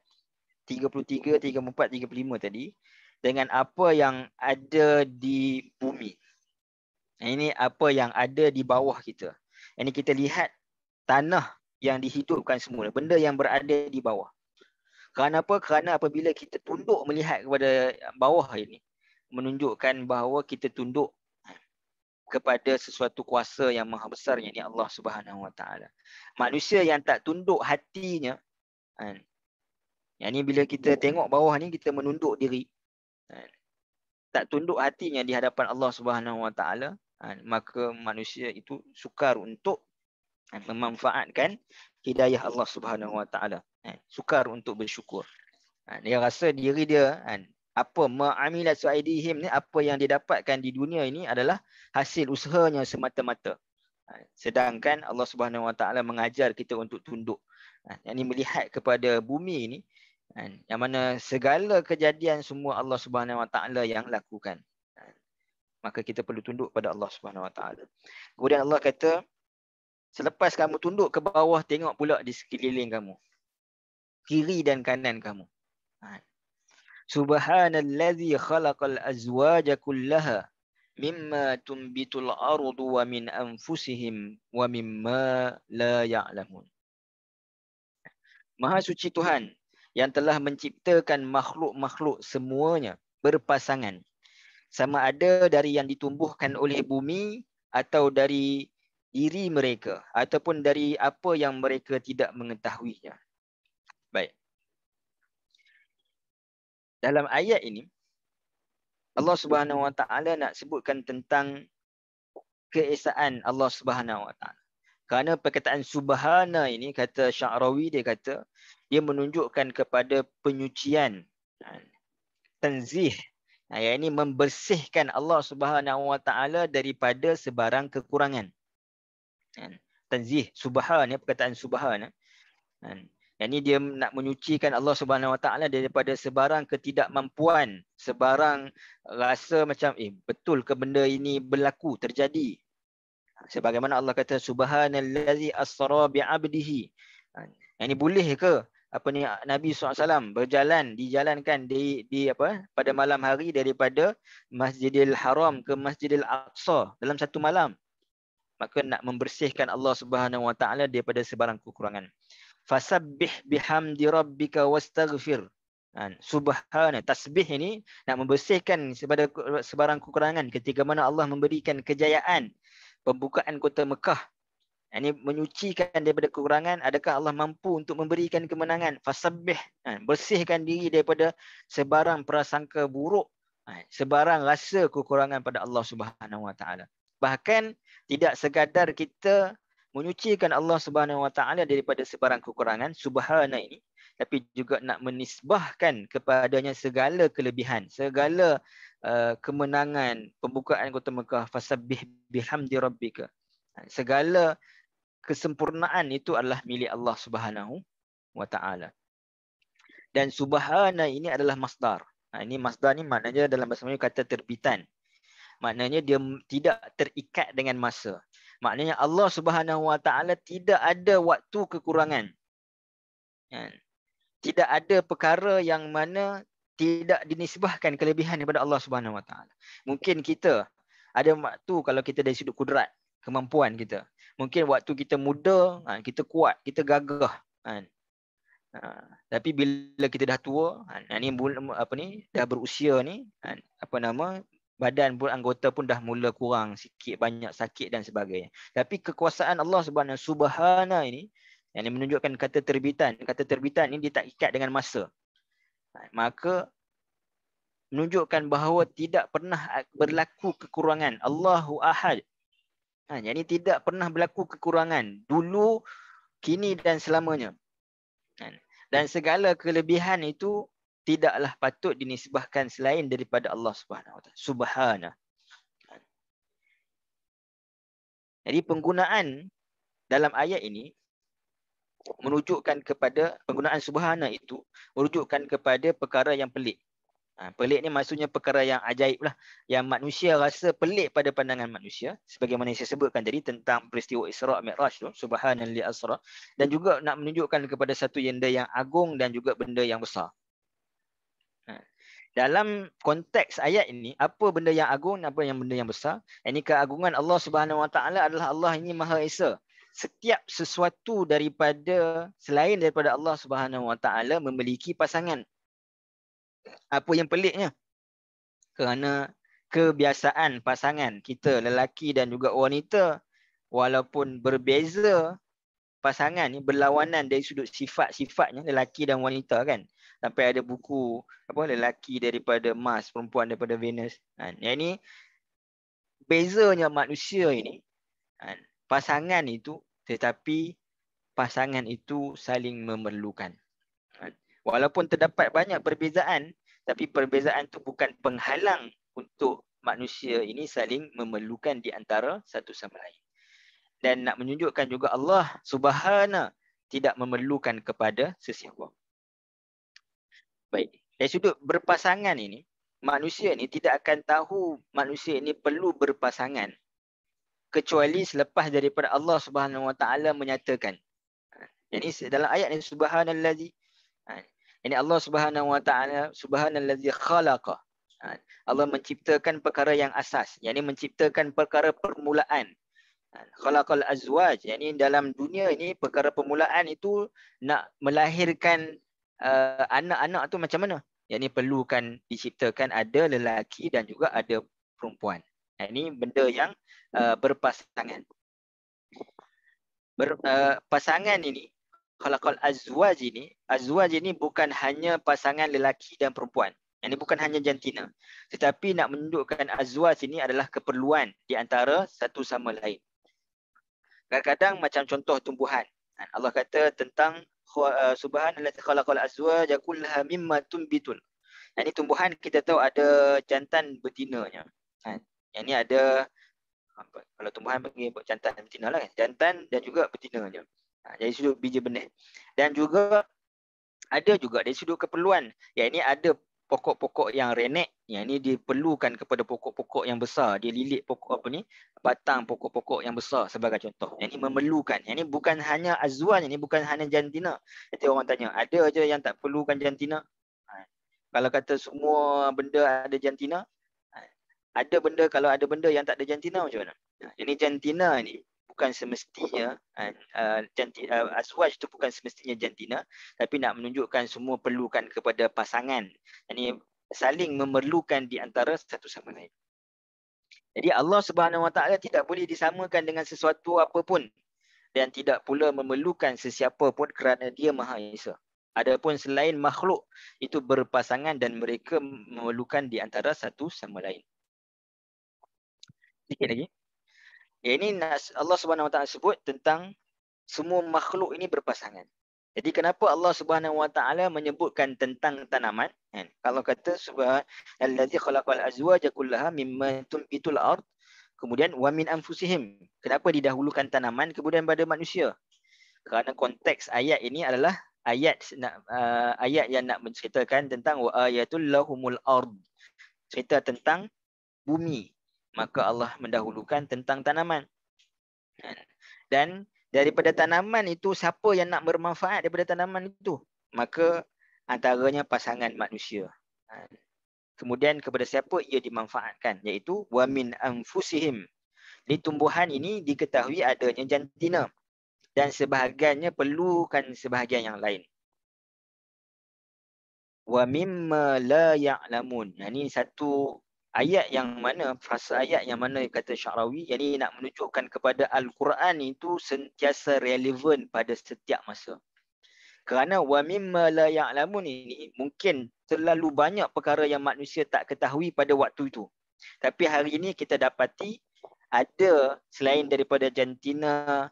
33, 34, 35 tadi dengan apa yang ada di bumi. Ini apa yang ada di bawah kita. Ini kita lihat tanah yang dihidupkan semula, benda yang berada di bawah. Kerana apa? Kerana apabila kita tunduk melihat kepada bawah ini, menunjukkan bahawa kita tunduk kepada sesuatu kuasa yang maha besar, yakni Allah Subhanahu Wa Taala. Manusia yang tak tunduk hatinya, yang ni bila kita tengok bawah ni, kita menunduk diri, tak tunduk hatinya di hadapan Allah Subhanahu Wa Taala, maka manusia itu sukar untuk memanfaatkan hidayah Allah Subhanahu Wa Taala. Sukar untuk bersyukur. Dia rasa diri dia apa ma'amilat su'aidihim ni, apa yang dia dapatkan di dunia ini adalah hasil usahanya semata-mata. Sedangkan Allah Subhanahu Wa Taala mengajar kita untuk tunduk. Yang ini melihat kepada bumi ini, yang mana segala kejadian semua Allah Subhanahu Wa Taala yang lakukan. Maka kita perlu tunduk pada Allah Subhanahu Wa Taala. Kemudian Allah kata, selepas kamu tunduk ke bawah, tengok pula di sekeliling kamu, kiri dan kanan kamu. Subhanallazi khalaqal azwaja kullaha mimma tunbitul ardu wa min anfusihim wa mimma la ya'lamun. Maha suci Tuhan yang telah menciptakan makhluk-makhluk semuanya berpasangan, sama ada dari yang ditumbuhkan oleh bumi atau dari diri mereka ataupun dari apa yang mereka tidak mengetahuinya. Baik. Dalam ayat ini Allah Subhanahu Wa Taala nak sebutkan tentang keesaan Allah Subhanahu Wa Taala. Kerana perkataan subhana ini, kata Sya'rawi, dia kata dia menunjukkan kepada penyucian, tanzih. Yang ini membersihkan Allah Subhanahu Wa Taala daripada sebarang kekurangan. Tanzih, subhana, perkataan subhana. Yang ini dia nak menyucikan Allah Subhanahu Wa Taala daripada sebarang ketidakmampuan, sebarang rasa macam betul ke benda ini berlaku, terjadi. Sebagaimana Allah kata subhanallazi asra bi'abdihi. Yang ini boleh ke Nabi SAW berjalan, dijalankan pada malam hari daripada Masjidil Haram ke Masjidil Aqsa dalam satu malam. Maka nak membersihkan Allah Subhanahu Wa Taala daripada sebarang kekurangan. Fasabbih bihamdi rabbika wastaghfir. Subhana, tasbih ini nak membersihkan sebarang kekurangan ketika mana Allah memberikan kejayaan pembukaan kota Mekah. Ini menyucikan daripada kekurangan. Adakah Allah mampu untuk memberikan kemenangan? Fasabbih, bersihkan diri daripada sebarang prasangka buruk, sebarang rasa kekurangan pada Allah Subhanahu Wa Taala. Bahkan tidak sekadar kita menyucikan Allah Subhanahu Wa Taala daripada sebarang kekurangan, subhana ini, tapi juga nak menisbahkan kepadanya segala kelebihan, segala kemenangan, pembukaan kota Mekah, fasabbih bihamdi rabbika. Segala kesempurnaan itu adalah milik Allah Subhanahu wa taala. Dan subhana ini adalah masdar. Ini masdar ni maknanya dalam bahasa Melayu kata terbitan. Maknanya dia tidak terikat dengan masa. Maknanya Allah Subhanahu wa taala tidak ada waktu kekurangan. Tidak ada perkara yang mana tidak dinisbahkan kelebihan daripada Allah Subhanahu wa taala. Mungkin kita ada waktu kalau kita dari sudut kudrat, kemampuan kita. Mungkin waktu kita muda, kita kuat, kita gagah. Tapi bila kita dah tua, dah berusia ni, badan pun anggota pun dah mula kurang sikit, banyak sakit dan sebagainya. Tapi kekuasaan Allah Subhana ini yang menunjukkan kata terbitan. Kata terbitan ini dia tak ikat dengan masa. Maka menunjukkan bahawa tidak pernah berlaku kekurangan. Allahu Ahad. Jadi tidak pernah berlaku kekurangan dulu, kini dan selamanya. Dan segala kelebihan itu tidaklah patut dinisbahkan selain daripada Allah Subhanahu wa taala. Subhana. Jadi penggunaan dalam ayat ini menunjukkan kepada penggunaan subhana itu menunjukkan kepada perkara yang pelik. Pelik ni maksudnya perkara yang ajaib lah, yang manusia rasa pelik pada pandangan manusia, sebagaimana yang saya sebutkan tadi tentang peristiwa Isra' Mi'raj tu, subhanalladzi asra, dan juga nak menunjukkan kepada satu benda yang agung dan juga benda yang besar. Dalam konteks ayat ini, apa benda yang agung, apa yang benda yang besar? Ini keagungan Allah Subhanahu wa taala adalah Allah ini Maha Esa. Setiap sesuatu daripada selain daripada Allah Subhanahu wa taala memiliki pasangan. Apa yang peliknya? Kerana kebiasaan pasangan kita lelaki dan juga wanita walaupun berbeza pasangan ni, berlawanan dari sudut sifat-sifatnya lelaki dan wanita kan. Sampai ada buku lelaki daripada Mars, perempuan daripada Venus. Yang ini bezanya manusia ini, pasangan itu, tetapi pasangan itu saling memerlukan. Walaupun terdapat banyak perbezaan, tapi perbezaan itu bukan penghalang untuk manusia ini saling memerlukan di antara satu sama lain. Dan nak menunjukkan juga Allah Subhana tidak memerlukan kepada sesiapa. Baik, dari sudut berpasangan ini, manusia ini tidak akan tahu manusia ini perlu berpasangan kecuali selepas daripada Allah Subhanahu wa taala menyatakan. Jadi dalam ayat ini subhanallazi, ini Allah Subhanahu wa taala subhanallazi khalaqa. Allah menciptakan perkara yang asas, yakni menciptakan perkara permulaan. Khalaqal azwaj, yakni dalam dunia ini perkara permulaan itu nak melahirkan anak-anak tu macam mana? Yakni perlukan diciptakan ada lelaki dan juga ada perempuan. Ini benda yang berpasangan. Pasangan ini, khalaqal azwaj ini bukan hanya pasangan lelaki dan perempuan. Ini bukan hanya jantina. Tetapi nak menunjukkan azwaj ini adalah keperluan di antara satu sama lain. Kadang-kadang macam contoh tumbuhan. Allah kata tentang subhanallazi khalaqal azwaja kullaha mimma tunbitul. Ini tumbuhan kita tahu ada jantan betinanya. Yang ni ada, kalau tumbuhan panggil jantan dan betina lah kan. Jantan dan juga betinanya. Dari sudut biji benih. Dan juga ada juga dari sudut keperluan. Yang ini ada pokok-pokok yang renek, yang ini diperlukan kepada pokok-pokok yang besar. Dia lilit pokok batang pokok-pokok yang besar sebagai contoh. Yang ini memerlukan. Yang ini bukan hanya azwan, ini bukan hanya jantina. Nanti orang tanya, ada aja yang tak perlukan jantina? Kalau kata semua benda ada jantina, ada benda, kalau ada benda yang tak ada jantina macam mana? Jadi jantina ni bukan semestinya azwaj itu bukan semestinya jantina, tapi nak menunjukkan semua perlukan kepada pasangan. Ini saling memerlukan di antara satu sama lain. Jadi Allah Subhanahu wa taala tidak boleh disamakan dengan sesuatu apapun dan tidak pula memerlukan sesiapa pun kerana dia Maha Esa. Adapun selain makhluk itu berpasangan dan mereka memerlukan di antara satu sama lain. Sikit lagi. Ini Allah Subhanahu wa taala sebut tentang semua makhluk ini berpasangan. Jadi kenapa Allah Subhanahu wa taala menyebutkan tentang tanaman? Kalau kata subhanallazi khalaqal azwaja kullaha mimma tunbitul ard, Kemudian wa min anfusihim. Kenapa didahulukan tanaman kemudian pada manusia? Kerana konteks ayat ini adalah ayat ayat yang nak menceritakan tentang wa ayatul lahumul ard. Cerita tentang bumi. Maka Allah mendahulukan tentang tanaman. Dan daripada tanaman itu, siapa yang nak bermanfaat daripada tanaman itu? Maka antaranya pasangan manusia. Kemudian kepada siapa ia dimanfaatkan? Iaitu wa min anfusihim. Di tumbuhan ini diketahui adanya jantina. Dan sebahagiannya perlukan sebahagian yang lain. Wa mimma la ya'lamun. Ini satu ayat yang mana, frasa ayat yang mana kata Syarawi, yang ini nak menunjukkan kepada Al-Quran itu sentiasa relevan pada setiap masa. Kerana wa mimma la ya'lamun ini mungkin terlalu banyak perkara yang manusia tak ketahui pada waktu itu. Tapi hari ini kita dapati ada selain daripada jantina,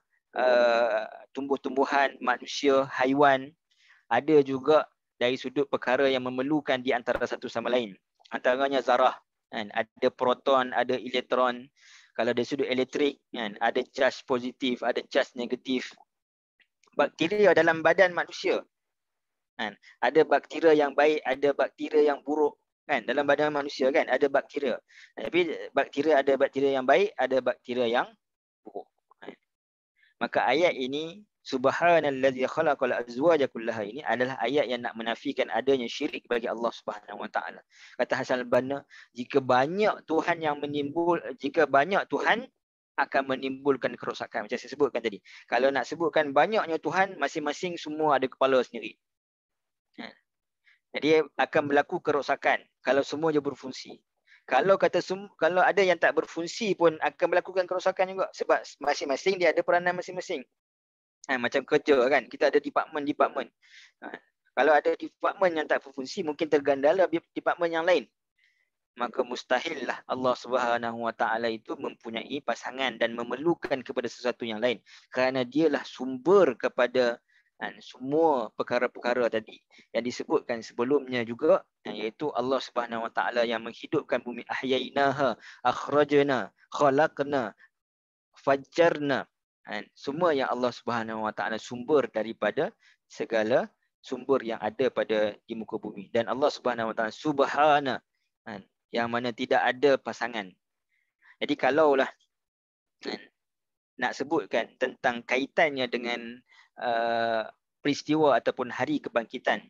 tumbuh-tumbuhan, manusia, haiwan, ada juga dari sudut perkara yang memerlukan di antara satu sama lain. Antaranya zarah, kan? Ada proton, ada elektron. Kalau dari sudut elektrik, kan? Ada charge positif, ada charge negatif. Bakteria dalam badan manusia, kan? Ada bakteria yang baik, ada bakteria yang buruk, kan? Dalam badan manusia kan ada bakteria. Tapi bakteria ada bakteria yang baik, ada bakteria yang buruk. Maka ayat ini subhanallazi khalaqal azwaja kullaha ini adalah ayat yang nak menafikan adanya syirik bagi Allah Subhanahu wa taala. Kata Hasan al-Banna, jika banyak Tuhan akan menimbulkan kerosakan. Macam saya sebutkan tadi. Kalau nak sebutkan banyaknya Tuhan, masing-masing semua ada kepala sendiri. Jadi akan berlaku kerosakan kalau semua je berfungsi. Kalau kalau ada yang tak berfungsi pun akan melakukan kerosakan juga, sebab masing-masing dia ada peranan masing-masing. Macam kerja kan, kita ada department. Kalau ada department yang tak berfungsi, mungkin tergandala department yang lain. Maka mustahillah Allah Subhanahu wa taala itu mempunyai pasangan dan memerlukan kepada sesuatu yang lain, kerana dialah sumber kepada semua perkara-perkara tadi yang disebutkan sebelumnya juga, iaitu Allah Subhanahu wa taala yang menghidupkan bumi, ahyainaha, akhrajna, khalaqna, fajjarna. Semua yang Allah Subhanahu wa taala sumber daripada segala sumber yang ada pada di muka bumi. Dan Allah Subhanahu wa taala subhana, yang mana tidak ada pasangan. Jadi kalaulah nak sebutkan tentang kaitannya dengan peristiwa ataupun hari kebangkitan,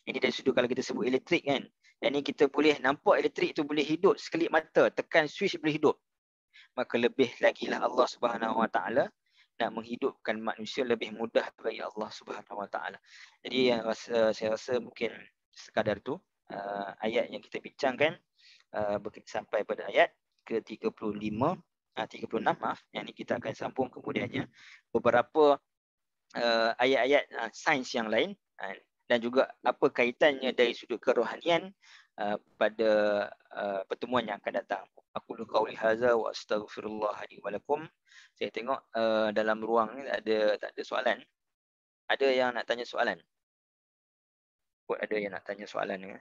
ini dari sudut kalau kita sebut elektrik kan, yang ni kita boleh nampak elektrik tu boleh hidup sekelip mata, tekan switch boleh hidup. Maka lebih lagi lah Allah Subhanahu wa taala nak menghidupkan manusia lebih mudah bagi Allah Subhanahu wa taala. Jadi saya rasa mungkin sekadar tu ayat yang kita bincangkan, sampai pada ayat ke-35, 36 maaf, yang ini kita akan sambung kemudiannya beberapa ayat-ayat sains yang lain, dan juga apa kaitannya dari sudut kerohanian pada pertemuan yang akan datang. Aku qauli hadza wa astaghfirullah li wa lakum. Saya tengok dalam ruang ni tak ada soalan. Ada yang nak tanya soalan? Ada yang nak tanya soalan ke?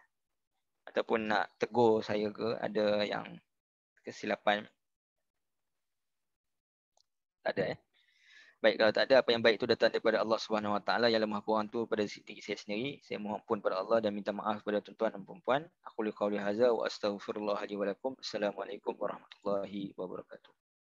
Ataupun nak tegur saya ke? Ada yang kesilapan? Tak ada Baik, kalau tak ada, apa yang baik itu datang daripada Allah Subhanahu Wa Taala. Yang lemah kurang tu pada diri saya sendiri. Saya mohon ampun pada Allah dan minta maaf kepada tuan-tuan dan puan-puan. Aku qauli hadza wa astaghfirullah li wa lakum. Assalamualaikum warahmatullahi wabarakatuh.